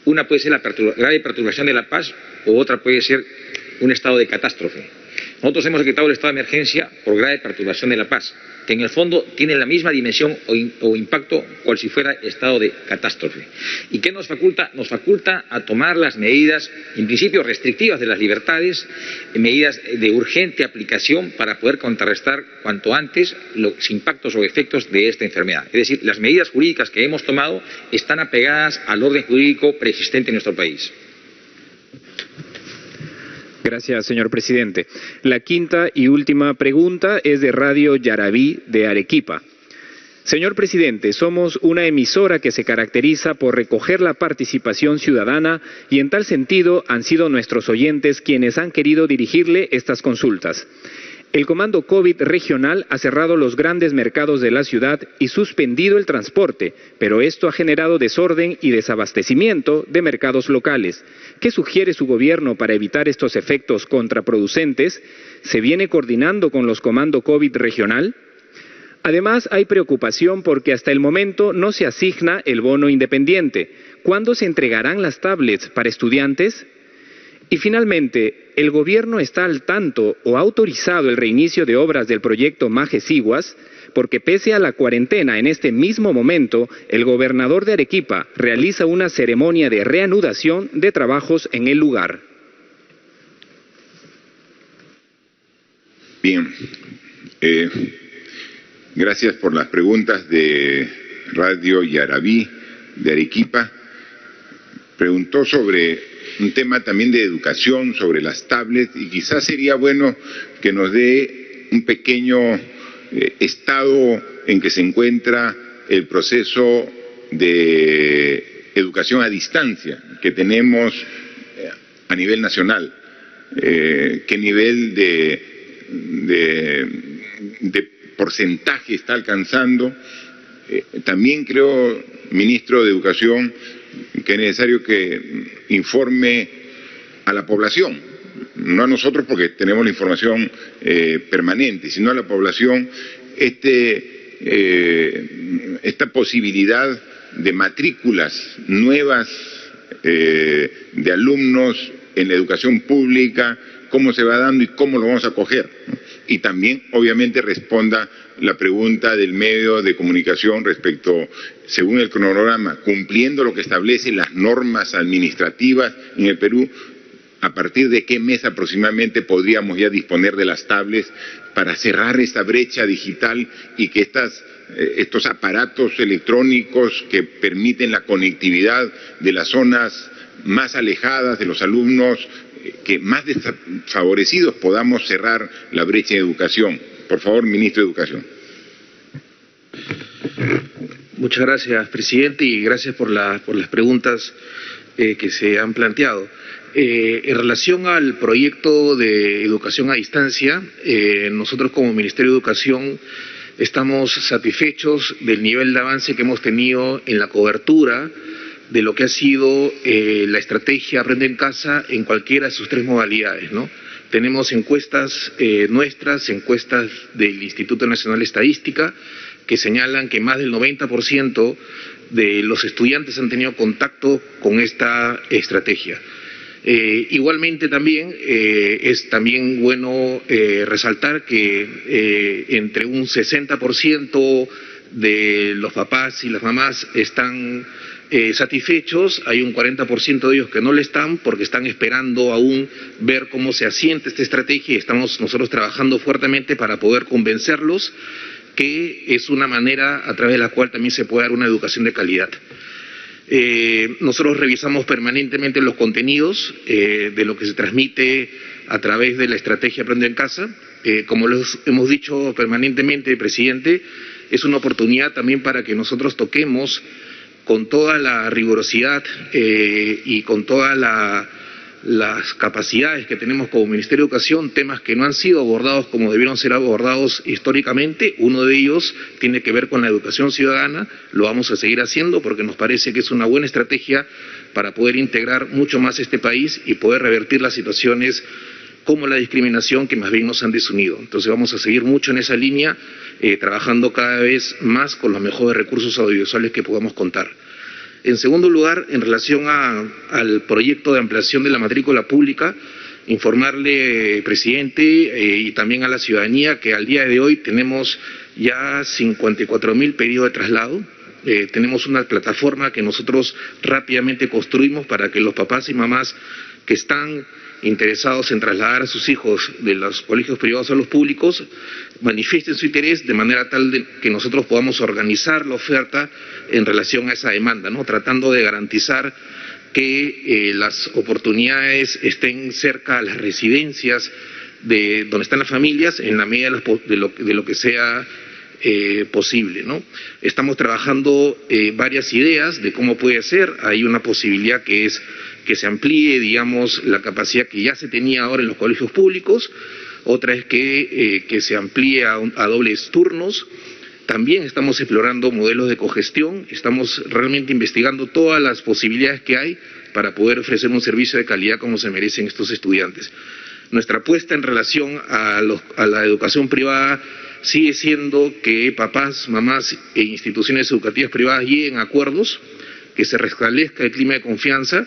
Una puede ser la grave perturbación de la paz, o otra puede ser un estado de catástrofe. Nosotros hemos decretado el estado de emergencia por grave perturbación de la paz, que en el fondo tiene la misma dimensión o impacto cual si fuera estado de catástrofe. ¿Y qué nos faculta? Nos faculta a tomar las medidas, en principio restrictivas de las libertades, medidas de urgente aplicación para poder contrarrestar cuanto antes los impactos o efectos de esta enfermedad. Es decir, las medidas jurídicas que hemos tomado están apegadas al orden jurídico preexistente en nuestro país. Gracias, señor presidente. La quinta y última pregunta es de Radio Yarabí de Arequipa. Señor presidente, somos una emisora que se caracteriza por recoger la participación ciudadana y en tal sentido han sido nuestros oyentes quienes han querido dirigirle estas consultas. El Comando COVID regional ha cerrado los grandes mercados de la ciudad y suspendido el transporte, pero esto ha generado desorden y desabastecimiento de mercados locales. ¿Qué sugiere su gobierno para evitar estos efectos contraproducentes? ¿Se viene coordinando con los Comando COVID regional? Además, hay preocupación porque hasta el momento no se asigna el bono independiente. ¿Cuándo se entregarán las tablets para estudiantes? Y finalmente, ¿el gobierno está al tanto o ha autorizado el reinicio de obras del proyecto Maje-Siguas? Porque pese a la cuarentena en este mismo momento, el gobernador de Arequipa realiza una ceremonia de reanudación de trabajos en el lugar. Bien, gracias por las preguntas de Radio Yarabí de Arequipa. Preguntó sobre un tema también de educación, sobre las tablets, y quizás sería bueno que nos dé un pequeño estado en que se encuentra el proceso de educación a distancia que tenemos a nivel nacional, qué nivel de porcentaje está alcanzando. También creo, ministro de Educación, que es necesario que informe a la población, no a nosotros porque tenemos la información permanente, sino a la población esta posibilidad de matrículas nuevas de alumnos en la educación pública, cómo se va dando y cómo lo vamos a acoger. Y también, obviamente, responda la pregunta del medio de comunicación respecto, según el cronograma, cumpliendo lo que establecen las normas administrativas en el Perú, a partir de qué mes aproximadamente podríamos ya disponer de las tablets para cerrar esta brecha digital y que estos aparatos electrónicos que permiten la conectividad de las zonas más alejadas de los alumnos, que más desfavorecidos, podamos cerrar la brecha de educación. Por favor, ministro de Educación. Muchas gracias, presidente, y gracias por las preguntas que se han planteado. En relación al proyecto de educación a distancia, nosotros como Ministerio de Educación estamos satisfechos del nivel de avance que hemos tenido en la cobertura de lo que ha sido la estrategia Aprende en Casa en cualquiera de sus tres modalidades, ¿no? Tenemos encuestas nuestras, encuestas del Instituto Nacional de Estadística, que señalan que más del 90% de los estudiantes han tenido contacto con esta estrategia. Igualmente también es también bueno resaltar que entre un 60% de los papás y las mamás están satisfechos, hay un 40% de ellos que no lo están porque están esperando aún ver cómo se asienta esta estrategia y estamos nosotros trabajando fuertemente para poder convencerlos que es una manera a través de la cual también se puede dar una educación de calidad. Nosotros revisamos permanentemente los contenidos de lo que se transmite a través de la estrategia Aprende en Casa. Como los hemos dicho permanentemente, presidente, es una oportunidad también para que nosotros toquemos con toda la rigurosidad y con toda la las capacidades que tenemos como Ministerio de Educación, temas que no han sido abordados como debieron ser abordados históricamente. Uno de ellos tiene que ver con la educación ciudadana. Lo vamos a seguir haciendo porque nos parece que es una buena estrategia para poder integrar mucho más este país y poder revertir las situaciones como la discriminación que más bien nos han desunido. Entonces vamos a seguir mucho en esa línea, trabajando cada vez más con los mejores recursos audiovisuales que podamos contar. En segundo lugar, en relación al proyecto de ampliación de la matrícula pública, informarle, presidente, y también a la ciudadanía que al día de hoy tenemos ya 54.000 pedidos de traslado. Tenemos una plataforma que nosotros rápidamente construimos para que los papás y mamás que están interesados en trasladar a sus hijos de los colegios privados a los públicos manifiesten su interés de manera tal que nosotros podamos organizar la oferta en relación a esa demanda, ¿no? Tratando de garantizar que las oportunidades estén cerca a las residencias de donde están las familias en la medida de lo que sea posible, ¿no? Estamos trabajando varias ideas de cómo puede ser. Hay una posibilidad que es que se amplíe, digamos, la capacidad que ya se tenía ahora en los colegios públicos. Otra es que se amplíe a dobles turnos. También estamos explorando modelos de cogestión. Estamos realmente investigando todas las posibilidades que hay para poder ofrecer un servicio de calidad como se merecen estos estudiantes. Nuestra apuesta en relación a la educación privada sigue siendo que papás, mamás e instituciones educativas privadas lleguen a acuerdos, que se restablezca el clima de confianza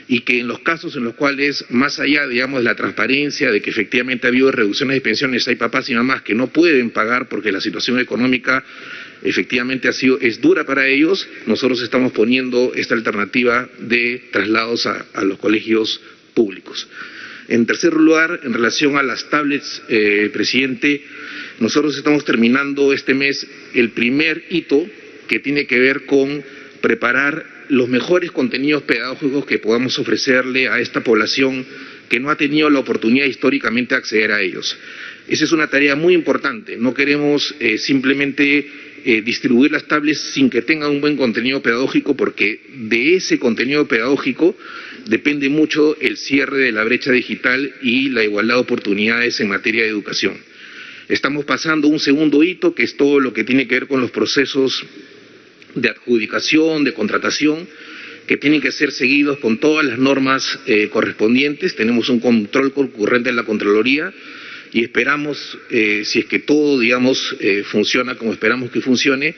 y que en los casos en los cuales, más allá, digamos, de la transparencia, de que efectivamente ha habido reducciones de pensiones, hay papás y mamás que no pueden pagar porque la situación económica efectivamente es dura para ellos, nosotros estamos poniendo esta alternativa de traslados a los colegios públicos. En tercer lugar, en relación a las tablets, presidente, nosotros estamos terminando este mes el primer hito que tiene que ver con preparar los mejores contenidos pedagógicos que podamos ofrecerle a esta población que no ha tenido la oportunidad históricamente de acceder a ellos. Esa es una tarea muy importante. No queremos simplemente distribuir las tablets sin que tengan un buen contenido pedagógico, porque de ese contenido pedagógico depende mucho el cierre de la brecha digital y la igualdad de oportunidades en materia de educación. Estamos pasando un segundo hito, que es todo lo que tiene que ver con los procesos de adjudicación, de contratación, que tienen que ser seguidos con todas las normas correspondientes. Tenemos un control concurrente en la Contraloría y esperamos, si es que todo, digamos, funciona como esperamos que funcione,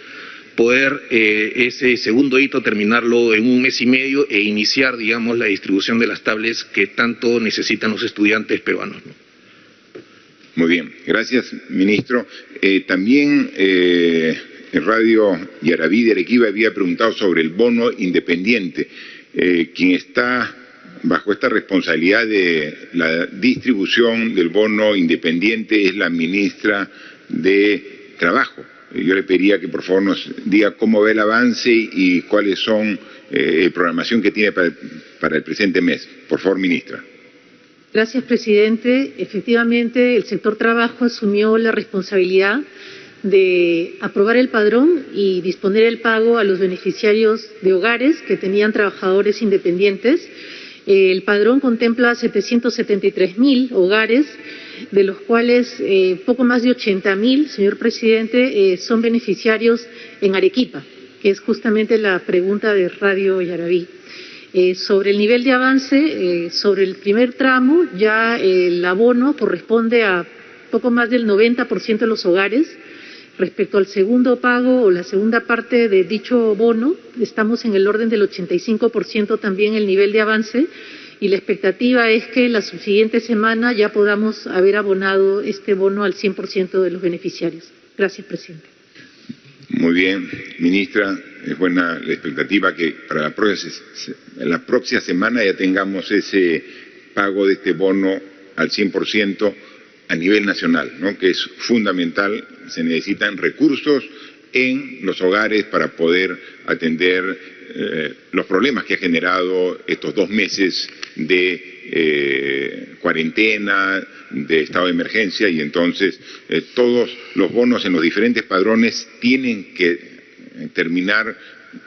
poder ese segundo hito terminarlo en un mes y medio e iniciar, digamos, la distribución de las tablets que tanto necesitan los estudiantes peruanos, ¿no? Muy bien, gracias, ministro. También en Radio Yaraví de Arequipa había preguntado sobre el bono independiente. Quien está bajo esta responsabilidad de la distribución del bono independiente es la ministra de Trabajo. Yo le pediría que por favor nos diga cómo ve el avance y cuáles son programación que tiene para el presente mes. Por favor, ministra. Gracias, presidente. Efectivamente, el sector trabajo asumió la responsabilidad de aprobar el padrón y disponer el pago a los beneficiarios de hogares que tenían trabajadores independientes. El padrón contempla 773.000 hogares, de los cuales poco más de 80.000, señor presidente, son beneficiarios en Arequipa, que es justamente la pregunta de Radio Yaraví. Sobre el nivel de avance, sobre el primer tramo, ya el abono corresponde a poco más del 90% de los hogares. Respecto al segundo pago o la segunda parte de dicho bono, estamos en el orden del 85% también el nivel de avance, y la expectativa es que la subsiguiente semana ya podamos haber abonado este bono al 100% de los beneficiarios. Gracias, presidente. Muy bien, ministra, es buena la expectativa que para la próxima semana ya tengamos ese pago de este bono al 100% a nivel nacional, ¿no? Que es fundamental. Se necesitan recursos en los hogares para poder atender los problemas que ha generado estos 2 meses de cuarentena, de estado de emergencia, y entonces todos los bonos en los diferentes padrones tienen que terminar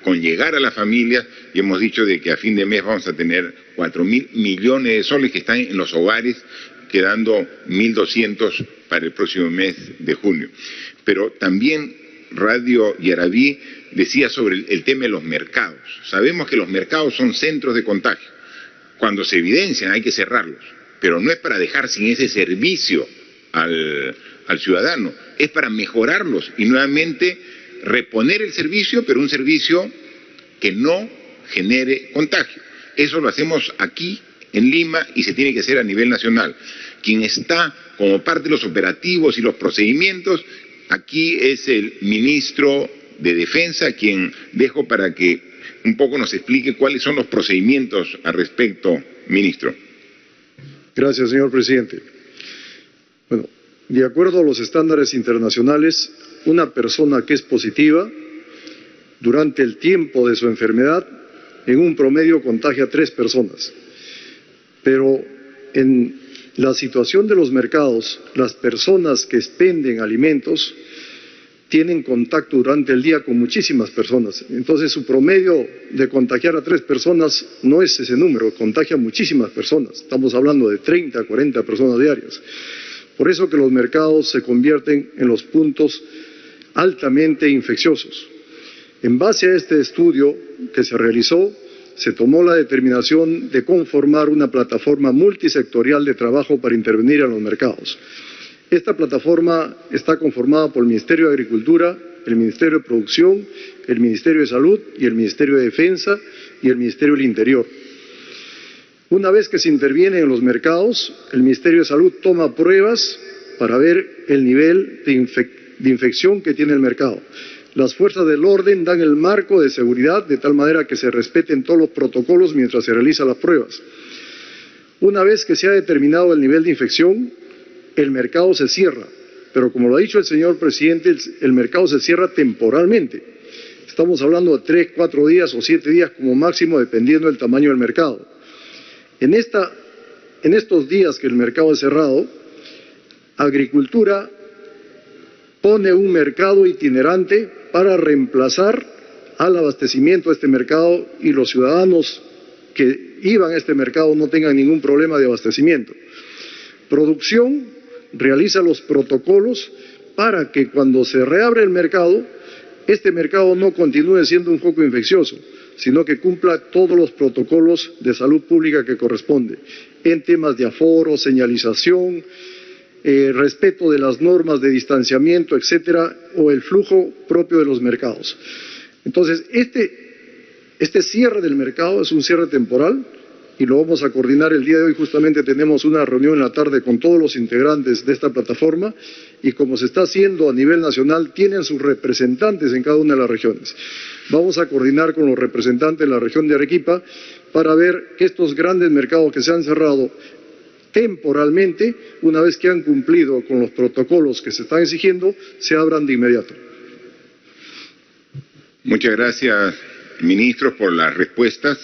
con llegar a las familias, y hemos dicho de que a fin de mes vamos a tener 4.000 millones de soles que están en los hogares, quedando 1.200 para el próximo mes de junio. Pero también Radio Yarabí decía sobre el tema de los mercados. Sabemos que los mercados son centros de contagio. Cuando se evidencian hay que cerrarlos, pero no es para dejar sin ese servicio al ciudadano, es para mejorarlos y nuevamente reponer el servicio, pero un servicio que no genere contagio. Eso lo hacemos aquí en Lima y se tiene que hacer a nivel nacional. Quien está como parte de los operativos y los procedimientos, aquí es el ministro de Defensa, quien dejo para que un poco nos explique cuáles son los procedimientos al respecto, ministro. Gracias, señor presidente. Bueno, de acuerdo a los estándares internacionales, una persona que es positiva durante el tiempo de su enfermedad, en un promedio contagia a 3 personas. Pero en la situación de los mercados, las personas que expenden alimentos tienen contacto durante el día con muchísimas personas. Entonces su promedio de contagiar a 3 personas no es ese número, contagia a muchísimas personas. Estamos hablando de 30 a 40 personas diarias. Por eso que los mercados se convierten en los puntos altamente infecciosos. En base a este estudio que se realizó, se tomó la determinación de conformar una plataforma multisectorial de trabajo para intervenir en los mercados. Esta plataforma está conformada por el Ministerio de Agricultura, el Ministerio de Producción, el Ministerio de Salud y el Ministerio de Defensa y el Ministerio del Interior. Una vez que se interviene en los mercados, el Ministerio de Salud toma pruebas para ver el nivel de infección que tiene el mercado. Las fuerzas del orden dan el marco de seguridad de tal manera que se respeten todos los protocolos mientras se realizan las pruebas. Una vez que se ha determinado el nivel de infección, el mercado se cierra, pero como lo ha dicho el señor presidente, el mercado se cierra temporalmente. Estamos hablando de 3, 4 días o 7 días como máximo, dependiendo del tamaño del mercado. En estos días que el mercado es cerrado, Agricultura pone un mercado itinerante para reemplazar al abastecimiento de este mercado y los ciudadanos que iban a este mercado no tengan ningún problema de abastecimiento. Producción realiza los protocolos para que cuando se reabre el mercado, este mercado no continúe siendo un foco infeccioso, sino que cumpla todos los protocolos de salud pública que corresponde, en temas de aforo, señalización, respeto de las normas de distanciamiento, etcétera, o el flujo propio de los mercados. Entonces, este cierre del mercado es un cierre temporal y lo vamos a coordinar el día de hoy. Justamente tenemos una reunión en la tarde con todos los integrantes de esta plataforma y como se está haciendo a nivel nacional, tienen sus representantes en cada una de las regiones. Vamos a coordinar con los representantes de la región de Arequipa para ver que estos grandes mercados que se han cerrado temporalmente, una vez que han cumplido con los protocolos que se están exigiendo, se abran de inmediato. Muchas gracias, ministros, por las respuestas.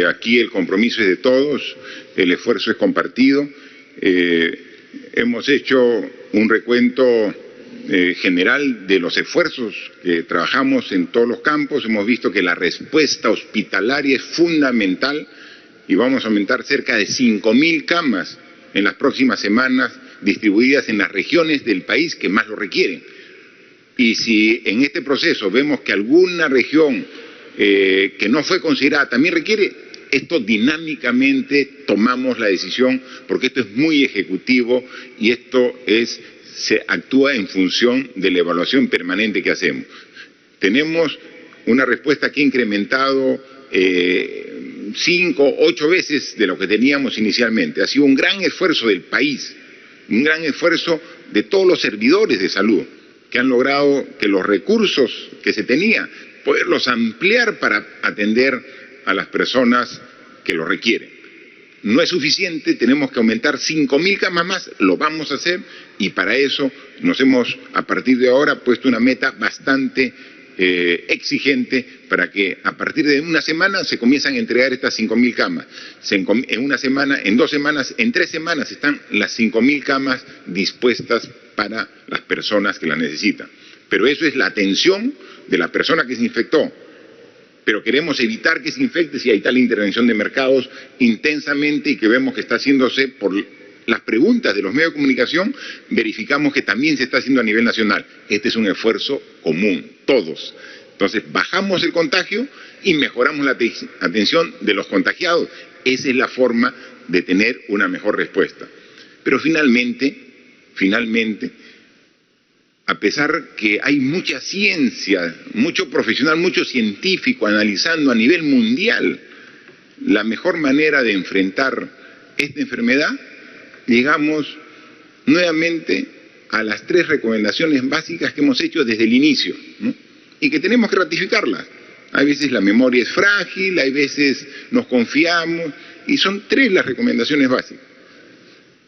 Aquí el compromiso es de todos, el esfuerzo es compartido. Hemos hecho un recuento general de los esfuerzos que trabajamos en todos los campos. Hemos visto que la respuesta hospitalaria es fundamental y vamos a aumentar cerca de 5.000 camas en las próximas semanas, distribuidas en las regiones del país que más lo requieren. Y si en este proceso vemos que alguna región que no fue considerada también requiere, esto dinámicamente tomamos la decisión, porque esto es muy ejecutivo y esto se actúa en función de la evaluación permanente que hacemos. Tenemos una respuesta que ha incrementado 5, 8 veces de lo que teníamos inicialmente. Ha sido un gran esfuerzo del país, un gran esfuerzo de todos los servidores de salud, que han logrado que los recursos que se tenía, poderlos ampliar para atender a las personas que lo requieren. No es suficiente, tenemos que aumentar 5.000 camas más, lo vamos a hacer y para eso nos hemos, a partir de ahora, puesto una meta bastante exigente para que a partir de una semana se comienzan a entregar estas 5.000 camas. En una semana, en 2 semanas, en 3 semanas están las 5.000 camas dispuestas para las personas que las necesitan. Pero eso es la atención de la persona que se infectó. pero queremos evitar que se infecte si hay tal intervención de mercados intensamente y que vemos que está haciéndose por las preguntas de los medios de comunicación, verificamos que también se está haciendo a nivel nacional. Este es un esfuerzo común, todos. Entonces, bajamos el contagio y mejoramos la atención de los contagiados. Esa es la forma de tener una mejor respuesta. Pero finalmente, a pesar que hay mucha ciencia, mucho profesional, mucho científico analizando a nivel mundial la mejor manera de enfrentar esta enfermedad, llegamos nuevamente a las 3 recomendaciones básicas que hemos hecho desde el inicio, ¿no? Y que tenemos que ratificarlas. A veces la memoria es frágil, hay veces nos confiamos, y son 3 las recomendaciones básicas.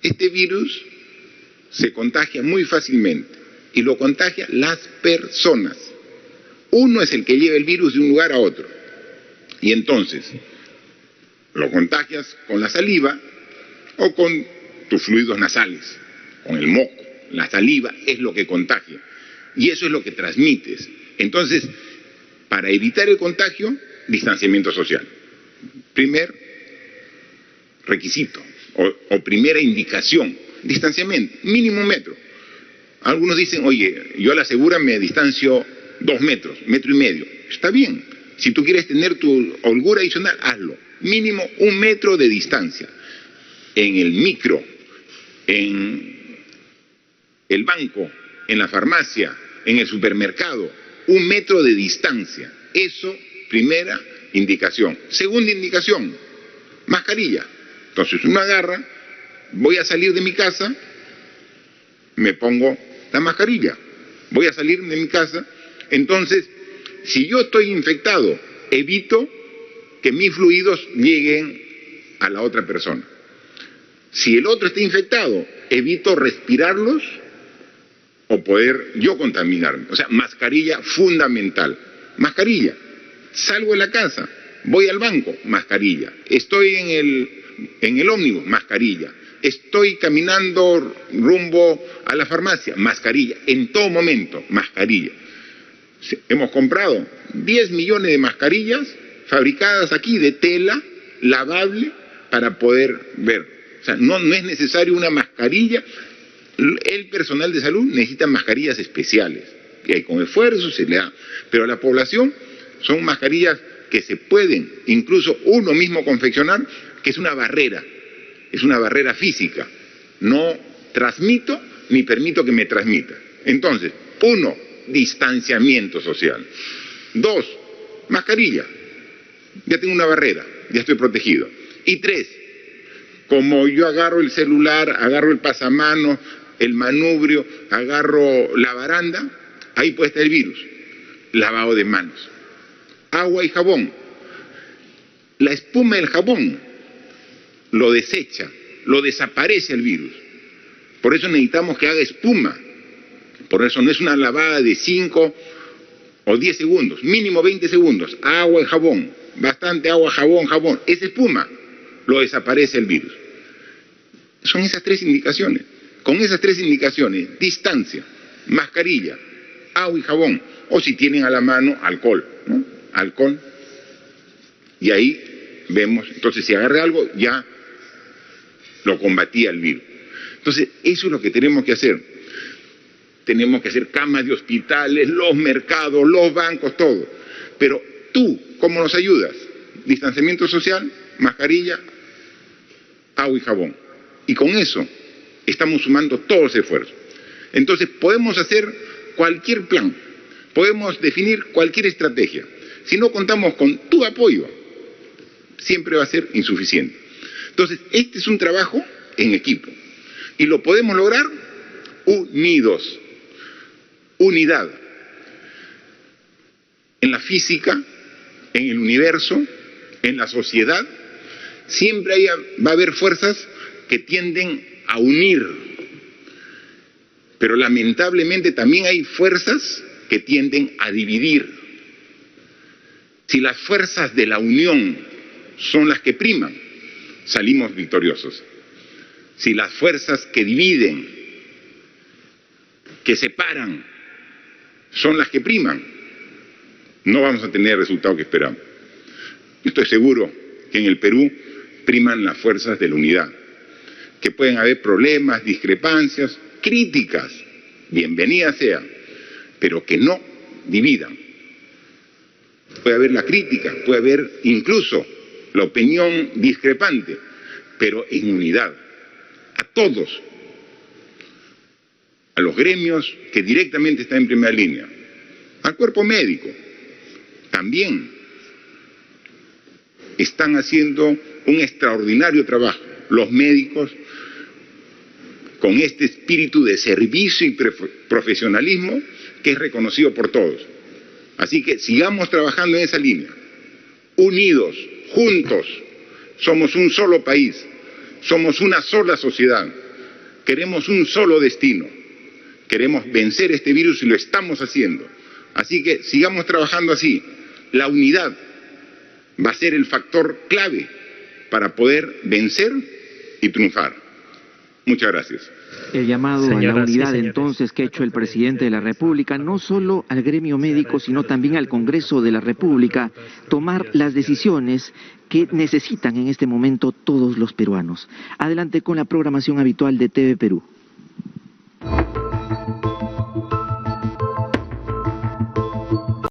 Este virus se contagia muy fácilmente, y lo contagia las personas. Uno es el que lleva el virus de un lugar a otro, y entonces lo contagias con la saliva o con tus fluidos nasales, con el moco. La saliva es lo que contagia, y eso es lo que transmites. Entonces, para evitar el contagio, distanciamiento social. Primer requisito o primera indicación, distanciamiento, mínimo 1 metro. Algunos dicen, oye, yo a la segura me distancio 2 metros, 1,5 metros. Está bien, si tú quieres tener tu holgura adicional, hazlo. Mínimo 1 metro de distancia. En el micro, en el banco, en la farmacia, en el supermercado, 1 metro de distancia. Eso, primera indicación. Segunda indicación, mascarilla. Entonces uno agarra, voy a salir de mi casa, me pongo la mascarilla. Voy a salir de mi casa, entonces, si yo estoy infectado, evito que mis fluidos lleguen a la otra persona. Si el otro está infectado, evito respirarlos o poder yo contaminarme. O sea, mascarilla fundamental. Mascarilla. Salgo de la casa, voy al banco, mascarilla. Estoy en el ómnibus, mascarilla. Estoy caminando rumbo a la farmacia, mascarilla. En todo momento, mascarilla. Hemos comprado 10 millones de mascarillas fabricadas aquí de tela, lavable, para poder ver. O sea, no es necesario una mascarilla. El personal de salud necesita mascarillas especiales, que con esfuerzo se le da, pero a la población son mascarillas que se pueden, incluso uno mismo confeccionar, que es una barrera física. No transmito ni permito que me transmita. Entonces, 1, distanciamiento social. 2, mascarilla. Ya tengo una barrera, ya estoy protegido. Y 3, como yo agarro el celular, agarro el pasamanos, el manubrio, agarro la baranda, ahí puede estar el virus. Lavado de manos. Agua y jabón. La espuma del jabón lo desecha, lo desaparece el virus. Por eso necesitamos que haga espuma. Por eso no es una lavada de 5 o 10 segundos, mínimo 20 segundos. Agua y jabón, bastante agua, jabón. Esa espuma lo desaparece el virus. Son esas 3 indicaciones. Con esas 3 indicaciones, distancia, mascarilla, agua y jabón, o si tienen a la mano, alcohol, ¿no? Alcohol. Y ahí vemos, entonces si agarra algo, ya lo combatía el virus. Entonces, eso es lo que tenemos que hacer. Tenemos que hacer camas de hospitales, los mercados, los bancos, todo. Pero tú, ¿cómo nos ayudas? Distanciamiento social, mascarilla, agua y jabón. Y con eso estamos sumando todo ese esfuerzo. Entonces podemos hacer cualquier plan, podemos definir cualquier estrategia. Si no contamos con tu apoyo, siempre va a ser insuficiente. Entonces, este es un trabajo en equipo. Y lo podemos lograr unidos. Unidad. En la física, en el universo, en la sociedad, siempre va a haber fuerzas que tienden a unir, pero lamentablemente también hay fuerzas que tienden a dividir. Si las fuerzas de la unión son las que priman, salimos victoriosos. Si las fuerzas que dividen, que separan, son las que priman, no vamos a tener el resultado que esperamos. Yo estoy seguro que en el Perú priman las fuerzas de la unidad, que pueden haber problemas, discrepancias, críticas, bienvenidas sean, pero que no dividan. Puede haber la crítica, puede haber incluso la opinión discrepante, pero en unidad. A todos, a los gremios que directamente están en primera línea, al cuerpo médico, también están haciendo un extraordinario trabajo. Los médicos, con este espíritu de servicio y profesionalismo que es reconocido por todos. Así que sigamos trabajando en esa línea, unidos, juntos. Somos un solo país, somos una sola sociedad, queremos un solo destino, queremos vencer este virus y lo estamos haciendo. Así que sigamos trabajando así. La unidad va a ser el factor clave para poder vencer y triunfar. Muchas gracias. El llamado a la unidad entonces que ha hecho el presidente de la República, no solo al gremio médico, sino también al Congreso de la República, tomar las decisiones que necesitan en este momento todos los peruanos. Adelante con la programación habitual de TV Perú.